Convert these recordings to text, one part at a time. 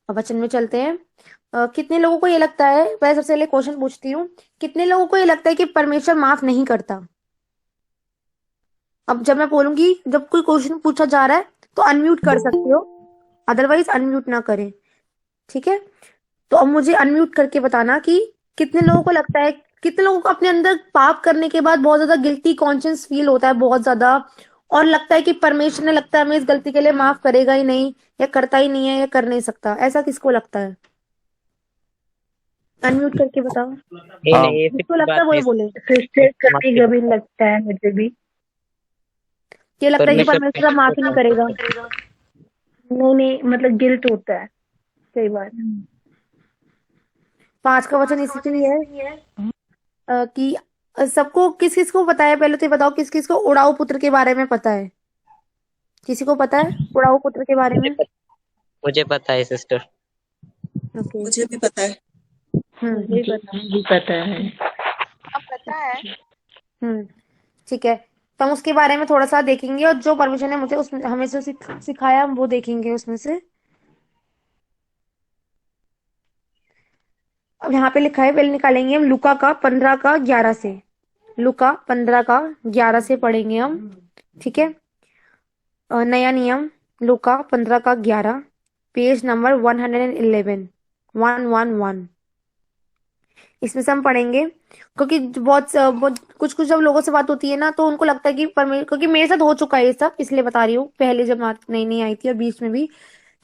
अब वचन में चलते हैं। कितने लोगों को ये लगता है, मैं सबसे पहले क्वेश्चन पूछती हूँ, कितने लोगों को ये लगता है कि परमेश्वर माफ नहीं करता? अब जब मैं बोलूंगी, जब कोई क्वेश्चन पूछा जा रहा है तो अनम्यूट कर सकते हो, अदरवाइज अनम्यूट ना करें। ठीक है? तो अब मुझे अनम्यूट करके बताना कि कितने लोगों को लगता है, कितने लोगों को अपने अंदर पाप करने के बाद बहुत ज्यादा गिल्टी कॉन्शियस फील होता है, बहुत ज्यादा, और लगता है कि परमेश्वर ने, लगता है हमें इस गलती के लिए माफ करेगा ही नहीं, या करता ही नहीं है, या कर नहीं सकता। ऐसा किसको लगता है? अनम्यूट करके बताओ। नहीं हाँ। नहीं, ऐसी जिसको कोई लगता बात है वही नहीं। बोले। सिस्टर, कभी माफी कभी लगता है मुझे भी। ये लगता है कि परमेश्वर परमेश्वर अब माफ ही नहीं करेगा। नहीं नहीं, मतलब गिल्ट होता है कई बार। 5 का वचन इसी के लिए है, कि सबको, किस किस को पता है, पहले तो ये बताओ किस किस को उड़ाऊ पुत्र के बारे में पता है? किसी को पता है उड़ाऊ पुत्र के बारे में? मुझे पता है सिस्टर। ओके। मुझे भी पता है। हम्म। मुझे भी पता है। अब पता है। हम्म। ठीक है। तो हम उसके बारे में थोड़ा सा देखेंगे, और जो परमेश्वर ने मुझे उसमें हमें से सिखाया, हम वो देखेंगे उसमें से। अब यहाँ पे लिखा है, पहले निकालेंगे हम लुका का 15 का 11 से। लुका 15 का 11 से पढ़ेंगे हम। ठीक है? नया नियम, लुका 15 का 11, पेज नंबर 111, 111। इसमें से हम पढ़ेंगे, क्योंकि बहुत कुछ कुछ जब लोगों से बात होती है ना, तो उनको लगता है कि परमेश्वर, क्योंकि मेरे साथ हो चुका है ये सब, इसलिए बता रही हूँ, पहले जब बात नई नई आई थी और बीच में भी,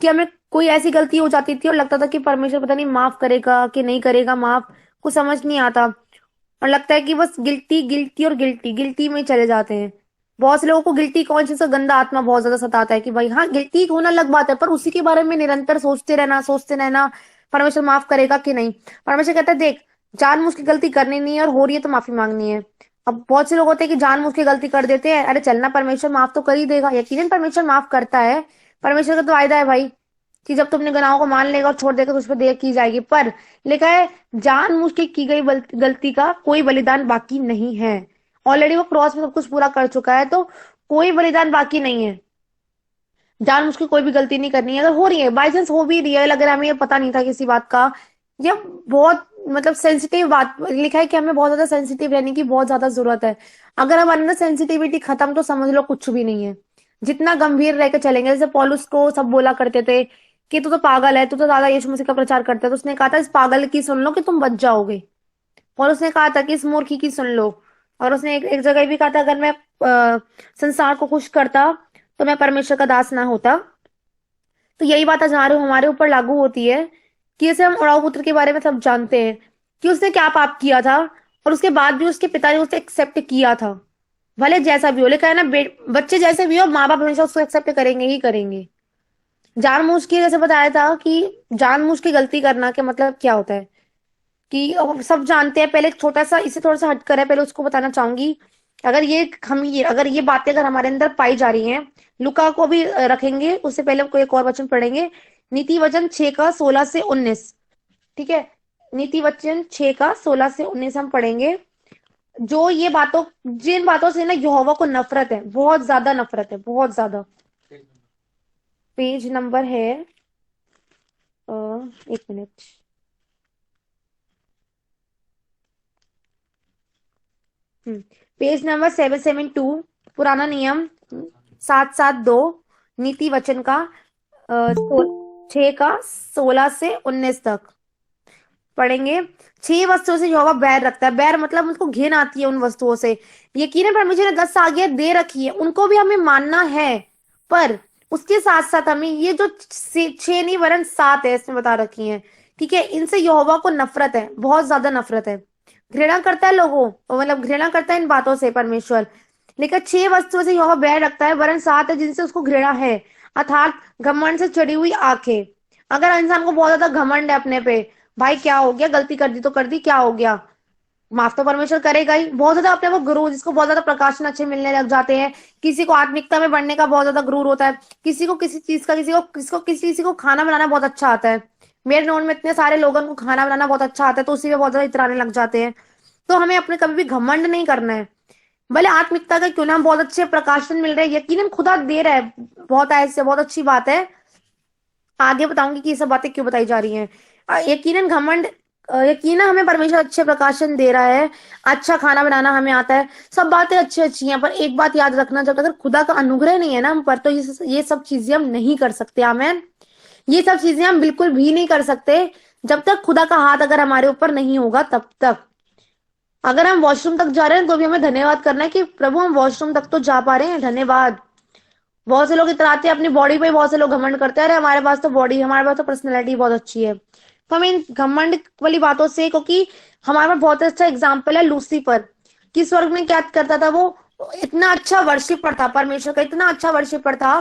कि हमें कोई ऐसी गलती हो जाती थी और लगता था कि परमेश्वर पता नहीं माफ करेगा कि नहीं करेगा माफ, कुछ समझ नहीं आता, और लगता है कि बस गिल्टी गिल्टी और गिल्टी गिल्टी में ही चले जाते हैं। बहुत से लोगों को गिल्टी कॉन्शियस का गंदा आत्मा बहुत ज्यादा सताता है, कि भाई हाँ गिल्टी होना अलग बात है, पर उसी के बारे में निरंतर सोचते रहना, परमेश्वर माफ करेगा कि नहीं। परमेश्वर कहता है देख, जानबूझ के गलती करनी नहीं है, और हो रही है तो माफी मांगनी है। अब बहुत से लोग होते हैं कि जानबूझ के गलती कर देते हैं, अरे चलना, परमेश्वर माफ तो कर ही देगा, यकीनन परमेश्वर माफ करता है। परमेश्वर का तो वायदा है भाई, कि जब तुम अपने गुनाहों को मान लेगा और छोड़ देगा तो उस पर दया की जाएगी। पर लिखा है, जानबूझ के की गई गलती का कोई बलिदान बाकी नहीं है। ऑलरेडी वो क्रॉस में सब कुछ पूरा कर चुका है, तो कोई बलिदान बाकी नहीं है। जानबूझ के कोई भी गलती नहीं करनी है, अगर हो रही है, बाई चांस हो भी रही है, अगर हमें ये पता नहीं था किसी बात का, या बहुत मतलब सेंसिटिव बात लिखा है कि हमें बहुत ज्यादा सेंसिटिव रहने की बहुत ज्यादा जरूरत है। अगर हमारे अंदर सेंसिटिविटी खत्म, तो समझ लो कुछ भी नहीं है। जितना गंभीर रह के चलेंगे, जैसे पौलुस को सब बोला करते थे कि तू तो पागल है, तू तो ज्यादा यीशु मसीह का प्रचार करता है, तो उसने कहा था इस पागल की सुन लो कि तुम बच जाओगे। और उसने कहा था कि इस मूर्खी की सुन लो। और उसने एक जगह भी कहा था, अगर मैं संसार को खुश करता तो मैं परमेश्वर का दास ना होता। तो यही बात आज हमारे ऊपर लागू होती है, कि जैसे हम उड़ाऊ पुत्र के बारे में सब जानते हैं कि उसने क्या पाप किया था, और उसके बाद भी उसके पिता ने उसे एक्सेप्ट किया था। भले जैसा भी हो, लेकिन है ना, बच्चे जैसे भी हो, माँ बाप हमेशा उसको एक्सेप्ट करेंगे ही करेंगे। जानबूझ के, जैसे बताया था कि जानबूझ के गलती करना के मतलब क्या होता है, कि अब सब जानते हैं। पहले एक छोटा सा, इसे थोड़ा सा हटकर है, पहले उसको बताना चाहूंगी। अगर ये बातें अगर हमारे अंदर पाई जा रही हैं, लुका को भी रखेंगे, उससे पहले कोई एक और वचन पढ़ेंगे, नीति वचन 6 का 16 से 19। ठीक है? नीति वचन 6 का 16 से 19 हम पढ़ेंगे। जो ये बातों, जिन बातों से ना यहोवा को नफरत है, बहुत ज्यादा नफरत है, बहुत ज्यादा। पेज नंबर है, एक मिनट। पेज नंबर 772, पुराना नियम 772, नीति वचन का 6 का 16 से 19 तक पढ़ेंगे। 6 वस्तुओं से यहोवा बैर रखता है। बैर मतलब उसको घिन आती है उन वस्तुओं से। यकीनन परमेश्वर ने 10 आज्ञा दे रखी है, उनको भी हमें मानना है, पर उसके साथ साथ हमें ये जो 6 नहीं वरन 7 है, इसमें बता रखी है। ठीक है? इनसे यहोवा को नफरत है, बहुत ज्यादा नफरत है, घृणा करता है लोगों, मतलब घृणा करता है इन बातों से परमेश्वर। लेकिन 6 वस्तुओं से यहोवा बैर रखता है, वरन 7 है जिनसे उसको घृणा है, अर्थात घमंड से चढ़ी हुई आंखें। अगर इंसान को बहुत ज्यादा घमंड है अपने पे, भाई क्या हो गया, गलती कर दी तो कर दी, क्या हो गया, माफ तो परमेश्वर करेगा ही। बहुत ज्यादा अपने को गुरु, जिसको बहुत ज्यादा प्रकाशन अच्छे मिलने लग जाते हैं, किसी को आत्मिकता में बढ़ने का बहुत ज्यादा गुरूर होता है, किसी को किसी चीज का, किसी को खाना बनाना बहुत अच्छा आता है। मेरे नोन में इतने सारे लोगों को खाना बनाना बहुत अच्छा आता है, तो उसी में बहुत ज्यादा इतराने लग जाते हैं। तो हमें अपने कभी भी घमंड नहीं करना है, भले आत्मिकता का क्यों ना, हम बहुत अच्छे प्रकाशन मिल रहे हैं, यकीनन खुदा दे रहा है, बहुत ऐसे बहुत अच्छी बात है। आगे बताऊंगी कि ये सब बातें क्यों बताई जा रही हैं। यकीनन घमंड, यकीनन हमें परमेश्वर अच्छे प्रकाशन दे रहा है, अच्छा खाना बनाना हमें आता है, सब बातें अच्छी अच्छी हैं, पर एक बात याद रखना, जब तक अगर खुदा का अनुग्रह नहीं है ना हम पर, तो ये सब चीजें हम नहीं कर सकते। आमेन। ये सब चीजें हम बिल्कुल भी नहीं कर सकते जब तक खुदा का हाथ अगर हमारे ऊपर नहीं होगा तब तक। अगर हम वॉशरूम तक जा रहे हैं तो भी हमें धन्यवाद करना है कि प्रभु हम वॉशरूम तक तो जा पा रहे हैं, धन्यवाद। बहुत से लोग इतराते हैं अपनी बॉडी पे, बहुत से लोग घमंड करते हैं, अरे हमारे पास तो बॉडी, हमारे पास तो पर्सनैलिटी बहुत अच्छी है। तो हमें इन घमंड वाली बातों से, क्योंकि हमारे पास बहुत अच्छा एग्जाम्पल है लूसीफर, कि स्वर्ग में क्या करता था वो, इतना अच्छा वर्शिपर था परमेश्वर का, इतना अच्छा वर्शिपर था,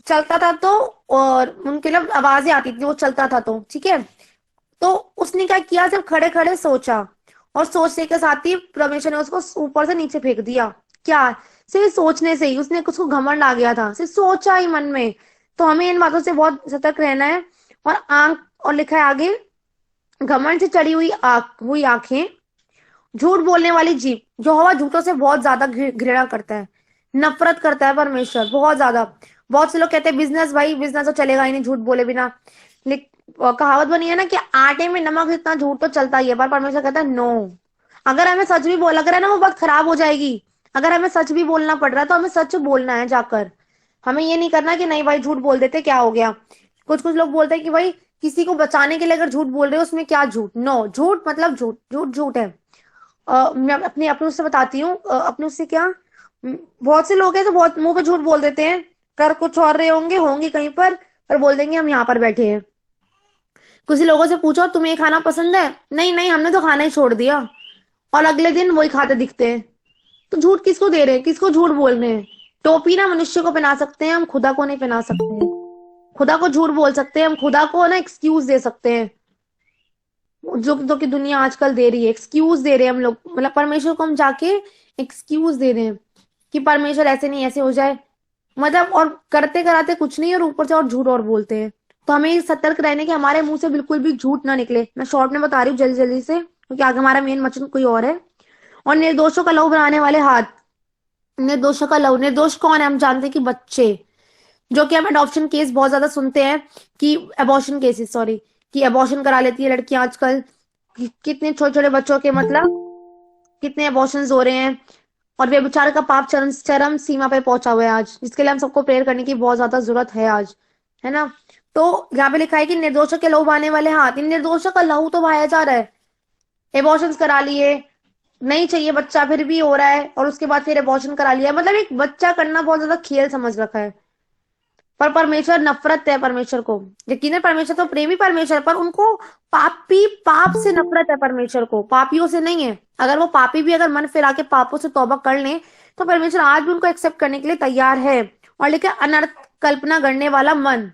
चलता था तो, और उनके लिए आवाजें आती थी वो चलता था तो, ठीक है। तो उसने क्या किया, सिर्फ खड़े खड़े सोचा, और सोचने के साथ ही परमेश्वर ने उसको ऊपर से नीचे फेंक दिया। क्या, सिर्फ सोचने से ही उसने, कुछ को घमंड आ गया था, सिर्फ सोचा ही मन में। तो हमें इन बातों से बहुत सतर्क रहना है। और लिखा है आगे, घमंड से चढ़ी हुई आंखें, झूठ बोलने वाली जीभ, जो हवा झूठों से बहुत ज्यादा घृणा करता है, नफरत करता है परमेश्वर बहुत ज्यादा। बहुत से लोग कहते हैं बिजनेस, भाई बिजनेस तो चलेगा ही नहीं झूठ बोले बिना। कहावत बनी है ना कि आटे में नमक इतना, झूठ तो चलता ही है, पर परमेश्वर कहता है नो। अगर हमें सच भी बोल, अगर है ना वो बात खराब हो जाएगी, अगर हमें सच भी बोलना पड़ रहा है तो हमें सच बोलना है जाकर। हमें ये नहीं करना कि नहीं भाई झूठ बोल देते क्या हो गया। कुछ कुछ लोग बोलते हैं कि भाई किसी को बचाने के लिए अगर झूठ बोल रहे हो उसमें क्या झूठ, नो, झूठ मतलब झूठ, झूठ झूठ है। मैं अपने अपने उससे बताती हूँ, अपने उससे क्या, बहुत से लोग हैं जो बहुत मुंह पे झूठ बोल देते हैं, कर कुछ और रहे होंगे, होंगे कहीं पर बोल देंगे हम यहाँ पर बैठे हैं। कुछ लोगों से पूछो तुम्हें ये खाना पसंद है, नहीं नहीं हमने तो खाना ही छोड़ दिया, और अगले दिन वही खाते दिखते हैं। तो झूठ किसको दे रहे हैं, किसको झूठ बोल रहे हैं। टोपी ना मनुष्य को पहना सकते हैं, हम खुदा को नहीं पहना सकते। खुदा को झूठ बोल सकते हैं, हम खुदा को ना एक्सक्यूज दे सकते हैं, जो कि दुनिया आजकल दे रही है, एक्सक्यूज दे रहे हैं हम लोग, मतलब परमेश्वर को हम जाके एक्सक्यूज दे रहे हैं कि परमेश्वर ऐसे नहीं ऐसे हो जाए, मतलब, और करते कराते कुछ नहीं और ऊपर से और झूठ और बोलते हैं। तो हमें सतर्क रहने कि हमारे मुंह से बिल्कुल भी झूठ ना निकले। मैं शॉर्ट में बता रही हूँ जल्दी जल्दी से, क्योंकि आगे हमारा मेन वचन कोई और है। और निर्दोषों का लहू बनाने वाले हाथ, निर्दोषों का लहू, निर्दोष कौन है, हम जानते हैं कि बच्चे, जो कि हम अडॉप्शन केस बहुत ज्यादा सुनते हैं, कि अबॉर्शन केसेस, सॉरी, कि अबॉर्शन करा लेती है लड़कियां आजकल, कितने छोटे छोटे बच्चों के, मतलब कितने अबॉर्शन हो रहे हैं, और व्यभिचार का पाप चरम चरम सीमा पे पहुंचा हुआ है आज, जिसके लिए हम सबको प्रेयर करने की बहुत ज्यादा जरूरत है आज, है ना। तो यहाँ पे लिखा है कि निर्दोषों के लहू बहाने वाले हाथ, इन निर्दोषों का लहू तो बहाया जा रहा है, एबॉर्शन करा लिए, नहीं चाहिए बच्चा फिर भी हो रहा है, और उसके बाद फिर एबॉर्शन करा लिया, मतलब एक बच्चा करना बहुत ज्यादा खेल समझ रखा है। पर परमेश्वर नफरत है परमेश्वर को, यकीनन परमेश्वर तो प्रेमी परमेश्वर, पर उनको पाप से नफरत है परमेश्वर को, पापियों से नहीं है। अगर वो पापी भी अगर मन फिरा के पापों से तौबा कर लें तो परमेश्वर आज भी उनको एक्सेप्ट करने के लिए तैयार है। और लेकिन अनर्थ कल्पना गढ़ने वाला मन,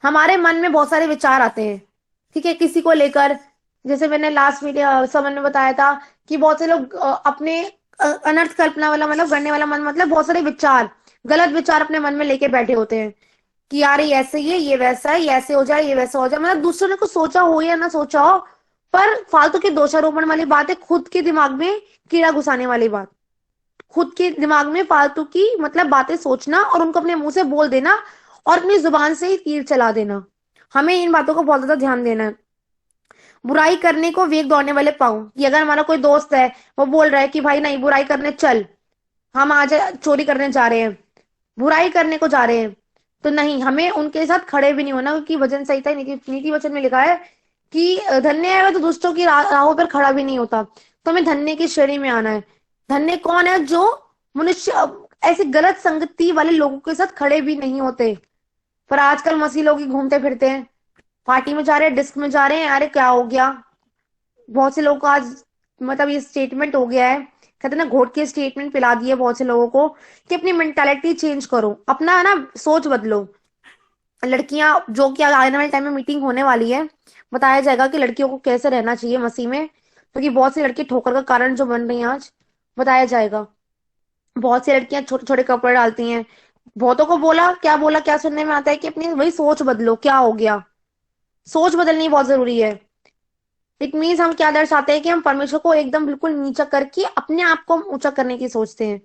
हमारे मन में बहुत सारे विचार आते हैं, ठीक है, किसी को लेकर, जैसे मैंने लास्ट मीडिया समझ में बताया था कि बहुत से लोग अपने अनर्थ कल्पना वाला मतलब गढ़ने वाला मन, मतलब बहुत सारे विचार, गलत विचार अपने मन में लेके बैठे होते हैं कि यार ये ऐसे ही है, ये वैसा है, ये ऐसे हो जाए, ये वैसा हो जाए, मतलब दूसरों ने कुछ सोचा हो या ना सोचा हो, पर फालतू के दोषारोपण वाली बात है, खुद के दिमाग में कीड़ा घुसाने वाली बात, खुद के दिमाग में फालतू की मतलब बातें सोचना और उनको अपने मुंह से बोल देना और अपनी जुबान से ही तीर चला देना। हमें इन बातों को बहुत ज्यादा ध्यान देना है। बुराई करने को वेग दौड़ने वाले पाँव, कि अगर हमारा कोई दोस्त है वो बोल रहा है कि भाई नहीं बुराई करने चल, हम आज चोरी करने जा रहे हैं, बुराई करने को जा रहे हैं, तो नहीं, हमें उनके साथ खड़े भी नहीं होना, क्योंकि वचन संहिता नीति वचन में लिखा है कि धन्य है वह तो दुष्टों की राहों पर खड़ा भी नहीं होता। तो हमें धन्य की श्रेणी में आना है। धन्य कौन है, जो मनुष्य ऐसे गलत संगति वाले लोगों के साथ खड़े भी नहीं होते। पर आजकल मसीह लोग ही घूमते फिरते हैं, पार्टी में जा रहे हैं, डिस्क में जा रहे हैं, अरे क्या हो गया। बहुत से लोगों को आज मतलब ये स्टेटमेंट हो गया है, कहते ना घोट के स्टेटमेंट पिला दिए बहुत से लोगों को कि अपनी मेंटालिटी चेंज करो, अपना ना सोच बदलो। लड़कियां, जो कि आने वाले टाइम में मीटिंग होने वाली है, बताया जाएगा कि लड़कियों को कैसे रहना चाहिए मसीह में, क्योंकि बहुत सी लड़की ठोकर का कारण जो बन रही है आज, बताया जाएगा। बहुत सी लड़कियां छोटे छोटे कपड़े डालती हैं। बहुतों को बोला क्या सुनने में आता है कि अपनी वही सोच बदलो, क्या हो गया, सोच बदलनी बहुत जरूरी है। इट मीन्स हम क्या दर्शाते हैं कि हम परमेश्वर को एकदम बिल्कुल नीचा करके अपने आप को ऊंचा करने की सोचते हैं।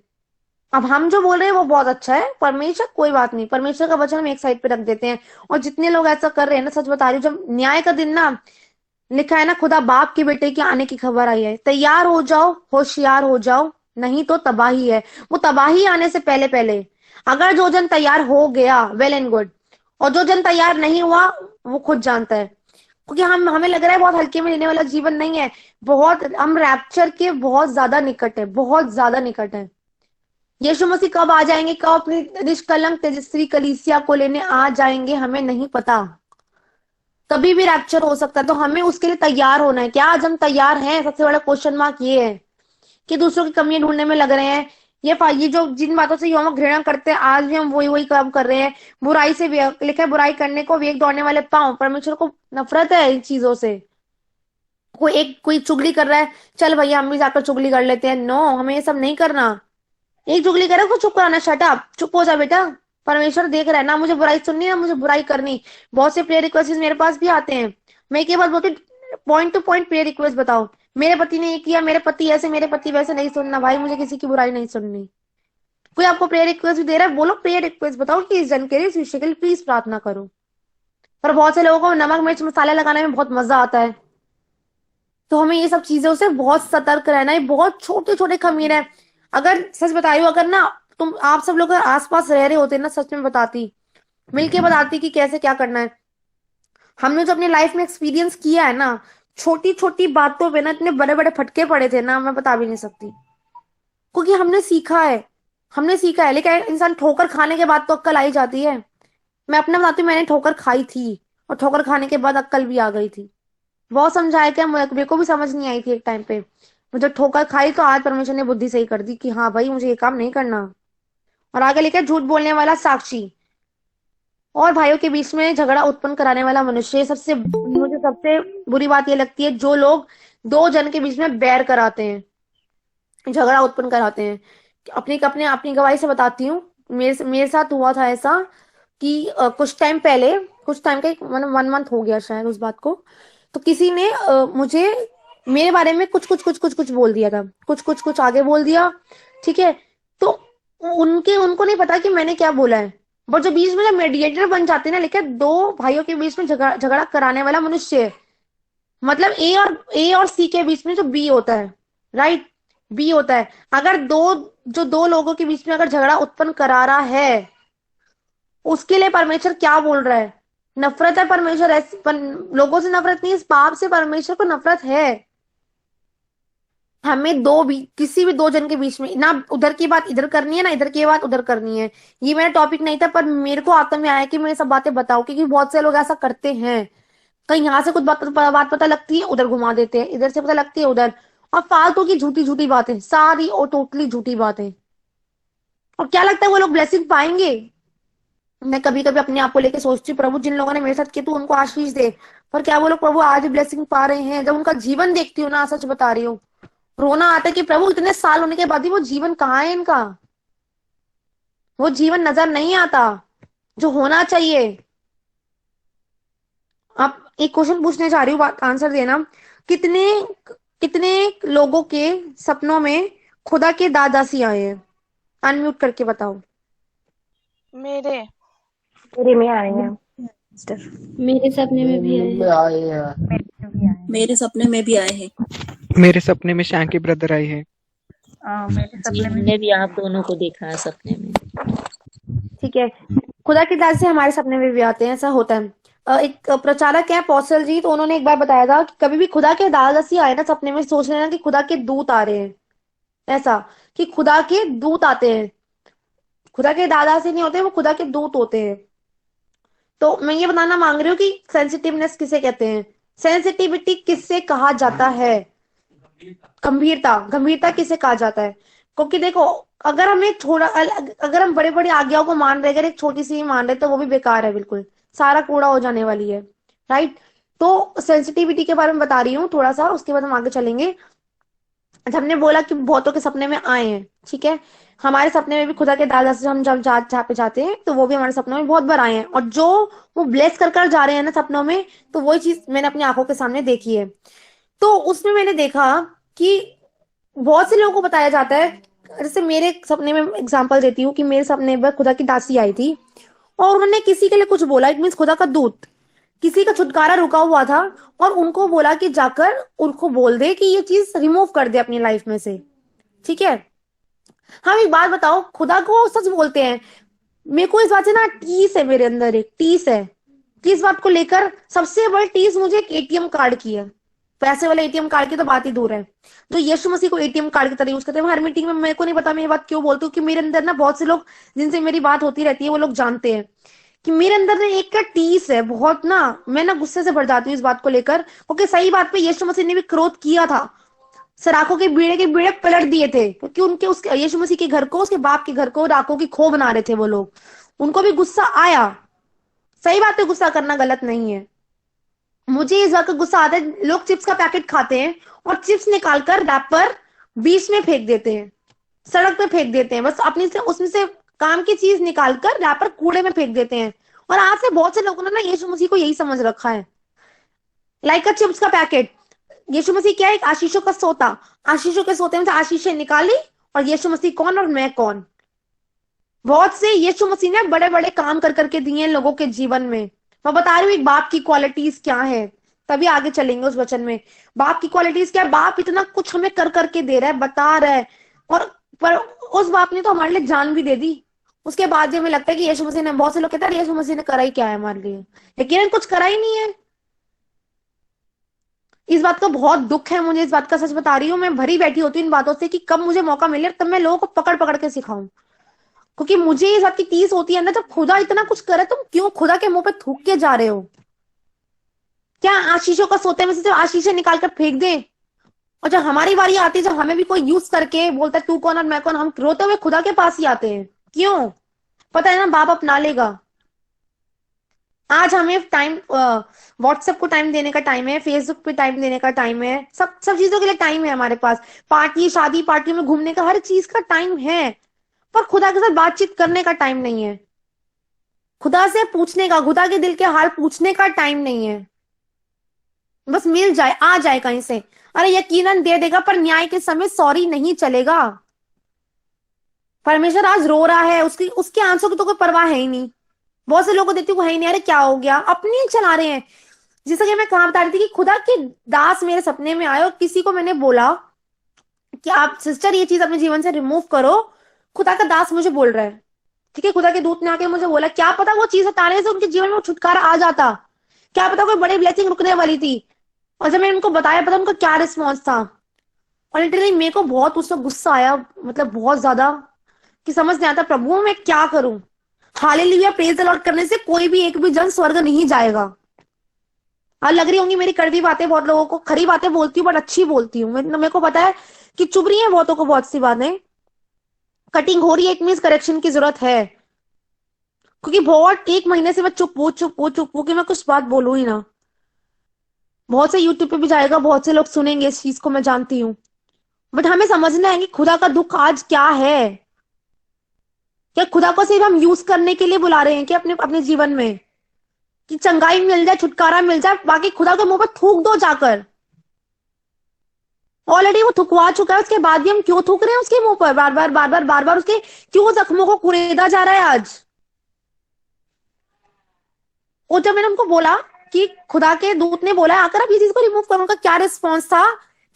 अब हम जो बोल रहे हैं वो बहुत अच्छा है, परमेश्वर कोई बात नहीं, परमेश्वर का वचन हम एक साइड पे रख देते हैं। और जितने लोग ऐसा कर रहे हैं ना, सच बता रही हूँ, जब न्याय का दिन ना, लिखा है ना, खुदा बाप के बेटे के आने की खबर आई है, तैयार हो जाओ, होशियार हो जाओ, नहीं तो तबाही है। वो तबाही आने से पहले पहले अगर जो जन तैयार हो गया, वेल एंड गुड, और जो जन तैयार नहीं हुआ वो खुद जानता है। क्योंकि हम हमें लग रहा है बहुत हल्के में लेने वाला जीवन नहीं है, बहुत हम रैप्चर के बहुत ज्यादा निकट है, बहुत ज्यादा निकट है। यीशु मसीह कब आ जाएंगे, कब अपनी निष्कलंक तेजस्वी कलीसिया को लेने आ जाएंगे, हमें नहीं पता। कभी भी रैप्चर हो सकता है, तो हमें उसके लिए तैयार होना है। क्या आज हम तैयार हैं? सबसे बड़ा क्वेश्चन मार्क ये है कि दूसरों की कमियां ढूंढने में लग रहे हैं। ये जो जिन बातों से हम घृणा करते हैं, आज भी हम वही वही काम कर रहे हैं। बुराई से लिखा है, बुराई करने को वेग दौड़ने वाले पांव। परमेश्वर को नफरत है इन चीजों से। कोई चुगली कर रहा है, चल भैया हम भी जाकर चुगली कर लेते हैं। नो, हमें ये सब नहीं करना। एक चुगली करे उसको चुप कराना, शट अप, चुप हो जा बेटा। परमेश्वर देख रहा है ना, मुझे बुराई सुननी ना मुझे बुराई करनी। बहुत से प्रेयर रिक्वेस्ट मेरे पास भी आते हैं, मैं एक ही बात बोलती हूँ, point two point prayer request बताओ। मेरे पति ने ये किया, मेरे पति ऐसे, मेरे पति वैसे, नहीं सुनना भाई, मुझे किसी की बुराई नहीं सुननी। कोई आपको प्रेयर रिक्वेस्ट भी दे रहा है, बोलो प्रेयर रिक्वेस्ट बताओ कि इस जन के लिए, इस विषय के लिए प्लीज प्रार्थना करो। पर बहुत से लोगों को नमक मिर्च मसाले लगाने में बहुत मजा आता है। तो हमें ये सब चीजों से बहुत सतर्क रहना है। बहुत छोटे छोटे खमीर है। अगर सच बता रही हूँ, अगर ना तुम आप सब लोग अगर आसपास रह रहे होते ना, सच में बताती, मिलके बताती कि कैसे क्या करना है। हमने जो अपनी लाइफ में एक्सपीरियंस किया है ना, छोटी छोटी बातों पे ना इतने बड़े बड़े फटके पड़े थे ना, मैं बता भी नहीं सकती। क्योंकि हमने सीखा है, हमने सीखा है। लेकिन इंसान ठोकर खाने के बाद तो अक्ल आई जाती है। मैं अपना बताती हूँ, मैंने ठोकर खाई थी और ठोकर खाने के बाद अक्ल भी आ गई थी। बहुत समझाया क्या, मेरे को भी समझ नहीं आई थी एक टाइम पे। मुझे ठोकर खाई तो आज परमेश्वर ने बुद्धि सही कर दी कि हाँ भाई मुझे ये काम नहीं करना। और आगे लेकर झूठ बोलने वाला साक्षी और भाइयों के बीच में झगड़ा उत्पन्न कराने वाला मनुष्य। सबसे मुझे सबसे बुरी बात ये लगती है, जो लोग दो जन के बीच में बैर कराते हैं, झगड़ा उत्पन्न कराते हैं। अपनी गवाही से बताती हूँ, मेरे साथ हुआ था ऐसा कि कुछ टाइम पहले, कुछ टाइम का, 1 मंथ हो गया शायद उस बात को। तो किसी ने मुझे मेरे बारे में कुछ बोल दिया था, कुछ आगे बोल दिया, ठीक है। तो उनको नहीं पता कि मैंने क्या बोला है। बट जो बीच में जब मेडिएटर बन जाते हैं ना, लेकिन दो भाइयों के बीच में झगड़ा कराने वाला मनुष्य, मतलब ए और सी के बीच में जो बी होता है, राइट, बी होता है। अगर दो लोगों के बीच में अगर झगड़ा उत्पन्न करा रहा है, उसके लिए परमेश्वर क्या बोल रहा है? नफरत है परमेश्वर ऐसे लोगों से नफरत नहीं है, इस पाप से परमेश्वर को नफरत है। हमें किसी भी दो जन के बीच में ना उधर की बात इधर करनी है, ना इधर की बात उधर करनी है। ये मेरा टॉपिक नहीं था, पर मेरे को आत्मा में आया कि मैं ये सब बातें बताऊं, क्योंकि बहुत से लोग ऐसा करते हैं। कहीं यहाँ से कुछ बात पता लगती है, उधर घुमा देते हैं, इधर से पता लगती है उधर। और फालतू की झूठी झूठी बातें, सारी और टोटली झूठी बातें। और क्या लगता है वो लोग ब्लेसिंग पाएंगे? मैं कभी कभी अपने आप को लेके सोचती हूँ, प्रभु जिन लोगों ने मेरे साथ किया तू उनको आशीष दे। पर क्या वो लोग प्रभु आज भी ब्लेसिंग पा रहे हैं? जब उनका जीवन देखती हूँ ना, सच बता रही हूँ, रोना आता है कि प्रभु इतने साल होने के बाद भी वो जीवन कहाँ है इनका? वो जीवन नजर नहीं आता जो होना चाहिए। अब एक क्वेश्चन पूछने जा रही हूँ, आंसर देना। कितने कितने लोगों के सपनों में खुदा के दादासी आए हैं? अनम्यूट करके बताओ। मेरे मेरे में आए हैं। मेरे सपने में भी आए हैं। मेरे सपने में भी आए हैं। मेरे सपने में शैंकी ब्रदर आए हैं। मेरे जी सपने में हमने भी आप दोनों को देखा है सपने में। ठीक है, खुदा के दादासी हमारे सपने में भी आते हैं, ऐसा होता है। एक प्रचारक है पौसल जी, तो उन्होंने एक बार बताया था कि कभी भी खुदा के दादासी आए ना सपने में, सोच लेना कि खुदा के दूत आ रहे हैं। ऐसा कि खुदा के दूत आते हैं, खुदा के दादासी नहीं होते, वो खुदा के दूत होते हैं। तो मैं ये बताना मांग रही हूँ कि सेंसिटिवनेस किसे कहते हैं, सेंसिटिविटी किससे कहा जाता है, गंभीरता किसे कहा जाता है? क्योंकि देखो, अगर हम अगर हम बड़े बड़े आज्ञाओं को मान रहे, अगर एक छोटी सी मान रहे, तो वो भी बेकार है, बिल्कुल सारा कूड़ा हो जाने वाली है, राइट। तो सेंसिटिविटी के बारे में बता रही हूँ थोड़ा सा, उसके बाद हम आगे चलेंगे। हमने बोला कि बहुतों के सपने में आए हैं, ठीक है। हमारे सपने में भी खुदा के दादा से हम जब जहाँ पे जाते हैं, तो वो भी हमारे सपनों में बहुत बार आए हैं। और जो वो ब्लेस कर जा रहे हैं ना सपनों में, तो वही चीज मैंने अपनी आंखों के सामने देखी है। तो उसमें मैंने देखा कि बहुत से लोगों को बताया जाता है जैसे मेरे सपने में एग्जांपल देती हूँ कि मेरे सपने में खुदा की दासी आई थी और उन्होंने किसी के लिए कुछ बोला, इट मीन्स खुदा का दूत, किसी का छुटकारा रुका हुआ था और उनको बोला कि जाकर उनको बोल दे कि ये चीज रिमूव कर दे अपनी लाइफ में से। ठीक है, हम एक बात बताओ, खुदा को सच बोलते हैं। मेरे को इस बात से ना टीस है, मेरे अंदर एक टीस है कि इस बात को लेकर सबसे बड़ी टीस मुझे एक एटीएम कार्ड की है। पैसे वाले एटीएम कार्ड की तो बात ही दूर है, जो यीशु मसीह को एटीएम कार्ड की तरह यूज करते हैं। हर मीटिंग में मेरे को नहीं पता मैं ये बात क्यों बोलती हूँ कि मेरे अंदर ना बहुत से लोग जिनसे मेरी बात होती रहती है वो लोग जानते हैं कि मेरे अंदर ना एक का टीस है बहुत ना, मैं ना गुस्से से भर जाती हूँ इस बात को लेकर, क्योंकि सही बात पे यीशु मसीह ने भी क्रोध किया था, सराखों के बीड़े पलट दिए थे, क्योंकि उनके उसके यीशु मसीह के घर को, उसके बाप के घर को राखों की खो बना रहे थे वो लोग। उनको भी गुस्सा आया। सही बात है, गुस्सा करना गलत नहीं है। मुझे इस बात का गुस्सा आता है, लोग चिप्स का पैकेट खाते हैं और चिप्स निकालकर रैपर बीच में फेंक देते हैं, सड़क पे फेंक देते हैं, बस अपनी से उसमें से काम की चीज निकालकर रैपर कूड़े में फेंक देते हैं। और आज से बहुत से लोगों ने ना यीशु मसीह को यही समझ रखा है, लाइक अ चिप्स का पैकेट। यीशु मसीह क्या है? एक आशीषों का सोता, आशीषों के सोते में से आशीषें निकाली, और यीशु मसीह कौन और मैं कौन। बहुत से यीशु मसीह ने बड़े बड़े काम कर करके दिए हैं लोगों के जीवन में। मैं बता रही हूँ एक बाप की क्वालिटीज क्या है, तभी आगे चलेंगे उस वचन में। बाप की क्वालिटीज क्या है? बाप इतना कुछ हमें कर करके दे रहा है, बता रहा है, और पर उस बाप ने तो हमारे लिए जान भी दे दी। उसके बाद भी हमें लगता है कि यीशु मसीह ने, बहुत से लोग कहते हैं यीशु मसीह ने करा ही क्या है हमारे लिए, लेकिन कुछ करा ही नहीं है। इस बात का बहुत दुख है मुझे, इस बात का सच बता रही हूँ। मैं भरी बैठी होती हूँ इन बातों से कि कब मुझे मौका मिले तब मैं लोगों को पकड़ पकड़ के सिखाऊं, क्योंकि मुझे इस बात की टीस होती है ना, जब खुदा इतना कुछ करे तुम क्यों खुदा के मुंह पे थूक के जा रहे हो? क्या आशीषों का सोते में से सिर्फ आशीषें निकाल कर फेंक दें, और जब हमारी बारी आती है, जब हमें भी कोई यूज करके बोलता है तू कौन और मैं कौन, हम रोते हुए खुदा के पास ही आते हैं? क्यों? पता है ना बाप अपना लेगा। आज हमें टाइम, व्हाट्सएप को टाइम देने का टाइम है, फेसबुक पे टाइम देने का टाइम है, सब सब चीजों के लिए टाइम है हमारे पास, पार्टी शादी पार्टी में घूमने का हर चीज का टाइम है, पर खुदा के साथ बातचीत करने का टाइम नहीं है, खुदा से पूछने का, खुदा के दिल के हाल पूछने का टाइम नहीं है। बस मिल जाए, आ जाए कहीं से, अरे यकीनन दे देगा, पर न्याय के समय सॉरी नहीं चलेगा। परमेश्वर आज रो रहा है, उसकी उसके आंसू की तो कोई परवाह है ही नहीं। बहुत से लोगों को देखती हूँ है ही नहीं, अरे क्या हो गया, अपनी चला रहे हैं। जैसा कि मैं कहा बता रही थी कि खुदा के दास मेरे सपने में आए और किसी को मैंने बोला कि आप सिस्टर ये चीज अपने जीवन से रिमूव करो, खुदा का दास मुझे बोल रहा है, ठीक है, खुदा के दूत ने आके मुझे बोला, क्या पता वो चीज हटाने से उनके जीवन में छुटकारा आ जाता, क्या पता कोई बड़ी ब्लेसिंग रुकने वाली थी। और जब मैंने उनको बताया, पता उनका क्या रिस्पॉन्स था, और लिटरली मेरे को बहुत उससे गुस्सा आया, मतलब बहुत ज्यादा, कि समझ नहीं आता प्रभु मैं क्या करूं। हालेलुया, प्रेज द लॉर्ड करने से कोई भी एक भी जन स्वर्ग नहीं जाएगा। और लग रही होंगी मेरी कड़वी बातें, बहुत लोगों को खरी बातें बोलती हूँ बट अच्छी बोलती हूँ। मेरे को पता है कि चुभ रही है बहुतों को बहुत सी बातें, कटिंग हो रही है, इट मींस करेक्शन की जरूरत है, क्योंकि बहुत एक महीने से मैं चुप हूँ कि मैं कुछ बात बोलूं ही ना। बहुत से यूट्यूब पे भी जाएगा, बहुत से लोग सुनेंगे इस चीज को, मैं जानती हूँ, बट हमें समझना है कि खुदा का दुख आज क्या है। क्या खुदा को सिर्फ हम यूज करने के लिए बुला रहे हैं कि अपने अपने जीवन में, कि चंगाई मिल जाए, छुटकारा मिल जाए, बाकी खुदा के मुंह पर थूक दो जाकर। ऑलरेडी वो थुकवा चुका है, उसके बाद भी हम क्यों थूक रहे हैं उसके मुंह पर बार बार बार बार बार बार, उसके क्यों जख्मों को कुरेदा जा रहा है आज। और जब मैंने उनको बोला कि खुदा के दूत ने बोला आकर आप ये चीज को रिमूव करो, उनका क्या रिस्पॉन्स था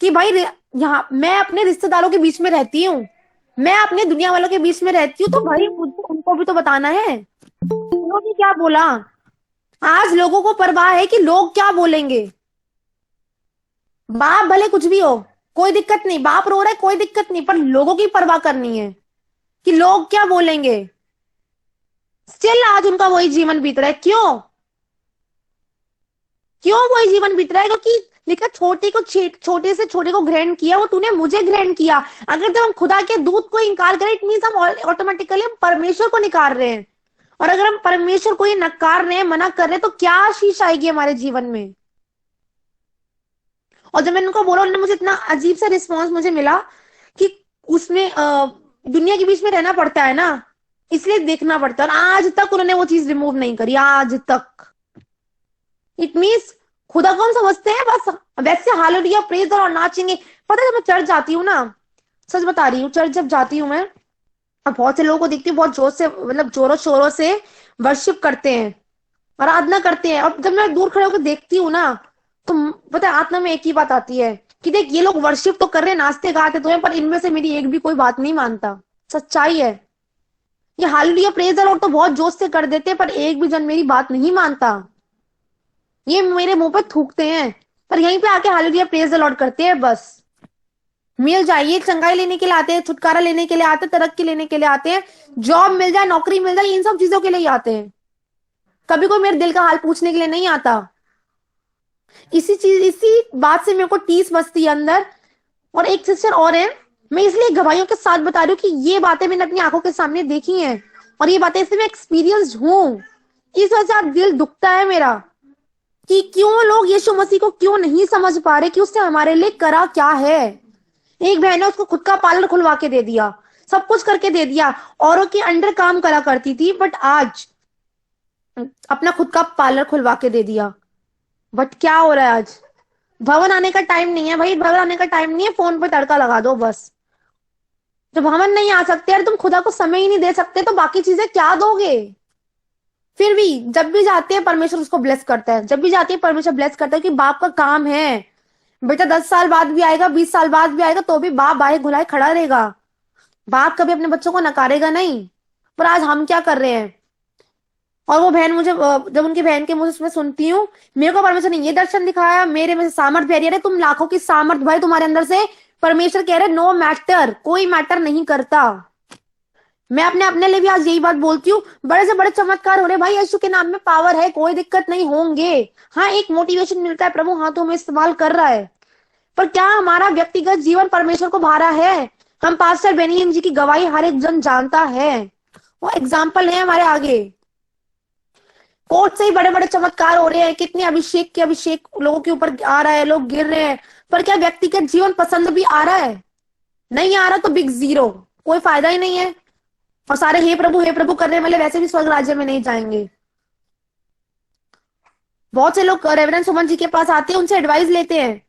कि भाई यहाँ मैं अपने रिश्तेदारों के बीच में रहती हूँ, मैं अपने दुनिया वालों के बीच में रहती हूँ, तो भाई मुझे उनको भी तो बताना है। उन्होंने क्या बोला, आज लोगों को परवाह है कि लोग क्या बोलेंगे। बाप भले कुछ भी हो, कोई दिक्कत नहीं, बाप रो रहा है कोई दिक्कत नहीं, पर लोगों की परवाह करनी है कि लोग क्या बोलेंगे। स्टिल आज उनका वही जीवन बीत रहा है। क्यों क्यों वही जीवन बीत रहा है? क्योंकि लिखा छोटे से छोटे को ग्रहण किया, वो तूने मुझे ग्रहण किया। अगर जब हम खुदा के दूत को इनकार करें, इट मींस हम ऑटोमेटिकली हम परमेश्वर को निकार रहे हैं, और अगर हम परमेश्वर को ये नकार रहे हैं, मना कर रहे हैं, तो क्या आशीष आएगी हमारे जीवन में। और जब मैंने उनको बोला, उन्होंने मुझे इतना अजीब सा रिस्पॉन्स मुझे मिला कि उसमें दुनिया के बीच में रहना पड़ता है ना, इसलिए देखना पड़ता है, और आज तक उन्होंने वो चीज रिमूव नहीं करी, आज तक। इट मीन्स खुदा को हम समझते हैं बस वैसे हालेलुया प्रेज और नाचेंगे। पता है जब मैं चर्च जाती हूँ ना, सच बता रही हूँ। चर्च जब जाती हूँ मैं, अब बहुत से लोगों को देखती हूँ बहुत जोर से, मतलब जोरों शोरों से वर्शिप करते हैं, आराधना करते हैं, और जब मैं दूर खड़े होकर देखती हूँ ना, तो पता है आत्मा में एक ही बात आती है कि देख ये लोग वर्शिप तो कर रहे हैं, नाचते गाते तो हैं, पर इनमें से मेरी एक भी कोई बात नहीं मानता। सच्चाई है। ये हालेलुया प्रेज द लॉर्ड तो बहुत जोश से कर देते हैं, पर एक भी जन मेरी बात नहीं मानता। ये मेरे मुंह पे थूकते हैं, पर यहीं पे आके हालेलुया प्रेज द लॉर्ड करते हैं बस। मिल जाए, ये चंगाई लेने के लिए आते हैं, छुटकारा लेने के लिए आते हैं, तरक्की लेने के लिए आते हैं, जॉब मिल जाए, नौकरी मिल जाए, इन सब चीजों के लिए ही आते हैं। कभी कोई मेरे दिल का हाल पूछने के लिए नहीं आता। इसी बात से मेरे को टीस बसती है अंदर। और एक सिस्टर और है, मैं इसलिए गवाहियों के साथ बता रही हूँ कि ये बातें मैंने अपनी आंखों के सामने देखी हैं, और ये बातें इसलिए मैं एक्सपीरियंस हूँ। इस वजह से आज दिल दुखता है मेरा कि क्यों लोग यीशु मसीह को क्यों नहीं समझ पा रहे कि उसने हमारे लिए करा क्या है। एक बहन ने उसको खुद का पार्लर खुलवा के दे दिया, सब कुछ करके दे दिया, औरों के अंडर काम करा करती थी, बट आज अपना खुद का पार्लर खुलवा के दे दिया। बट क्या हो रहा है आज? भवन आने का टाइम नहीं है भाई, भवन आने का टाइम नहीं है, फोन पे तड़का लगा दो बस। जब भवन नहीं आ सकते यार, तुम खुदा को समय ही नहीं दे सकते, तो बाकी चीजें क्या दोगे? फिर भी जब भी जाते हैं परमेश्वर उसको ब्लेस करता है, जब भी जाती है परमेश्वर ब्लेस करता है, कि बाप का काम है। बेटा 10 साल बाद भी आएगा, 20 साल बाद भी आएगा, तो भी बाप बाहे घुलाए खड़ा रहेगा। बाप कभी अपने बच्चों को नकारेगा नहीं। पर आज हम क्या कर रहे हैं? और वो बहन मुझे, जब उनकी बहन के मुझे उसमें सुनती हूँ, मेरे को परमेश्वर ने ये दर्शन दिखाया, मेरे में से सामर्थ बह रही है। तुम लाखों की सामर्थ भाई तुम्हारे अंदर से, परमेश्वर कह रहे नो मैटर, कोई मैटर नहीं करता। मैं अपने अपने लिए भी आज यही बात बोलती हूँ, बड़े से बड़े चमत्कार हो रहे भाई, यीशु के नाम में पावर है, कोई दिक्कत नहीं होंगे। हाँ एक मोटिवेशन मिलता है, प्रभु हाथों में इस्तेमाल कर रहा है, पर क्या हमारा व्यक्तिगत जीवन परमेश्वर को भारा है? हम पास्टर बेनियन जी की गवाही हर एक जन जानता है, वो एग्जाम्पल है हमारे आगे। कोर्ट से ही बड़े बड़े चमत्कार हो रहे हैं, कितने अभिषेक के अभिषेक लोगों के ऊपर आ रहा है, लोग गिर रहे हैं, पर क्या व्यक्तिगत जीवन पसंद भी आ रहा है? नहीं आ रहा तो बिग जीरो, कोई फायदा ही नहीं है। और सारे हे प्रभु करने वाले वैसे भी स्वर्ग राज्य में नहीं जाएंगे। बहुत से लोग रेवरेंड सुमन जी के पास आते हैं, उनसे एडवाइस लेते हैं।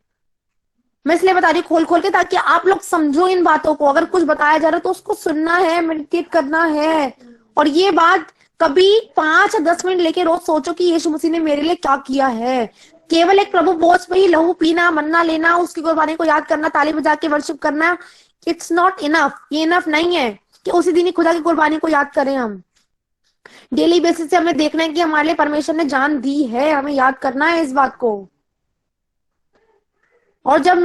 मैं इसलिए बता रही हूँ खोल खोल के, ताकि आप लोग समझो इन बातों को। अगर कुछ बताया जा रहा है तो उसको सुनना है, मेडिटेट करना है। और ये बात कभी 5 या 10 मिनट लेके रोज सोचो कि यीशु मसीह ने मेरे लिए क्या किया है। केवल एक प्रभु बोझ पे ही लहू पीना, मन्ना लेना, उसकी कुर्बानी को याद करना, ताली बजा के वर्शिप करना, इट्स नॉट इनफ। ये इनफ नहीं है कि उसी दिन ही खुदा की कुर्बानी को याद करें। हम डेली बेसिस से हमें देखना है कि हमारे लिए परमेश्वर ने जान दी है, हमें याद करना है इस बात को। और जब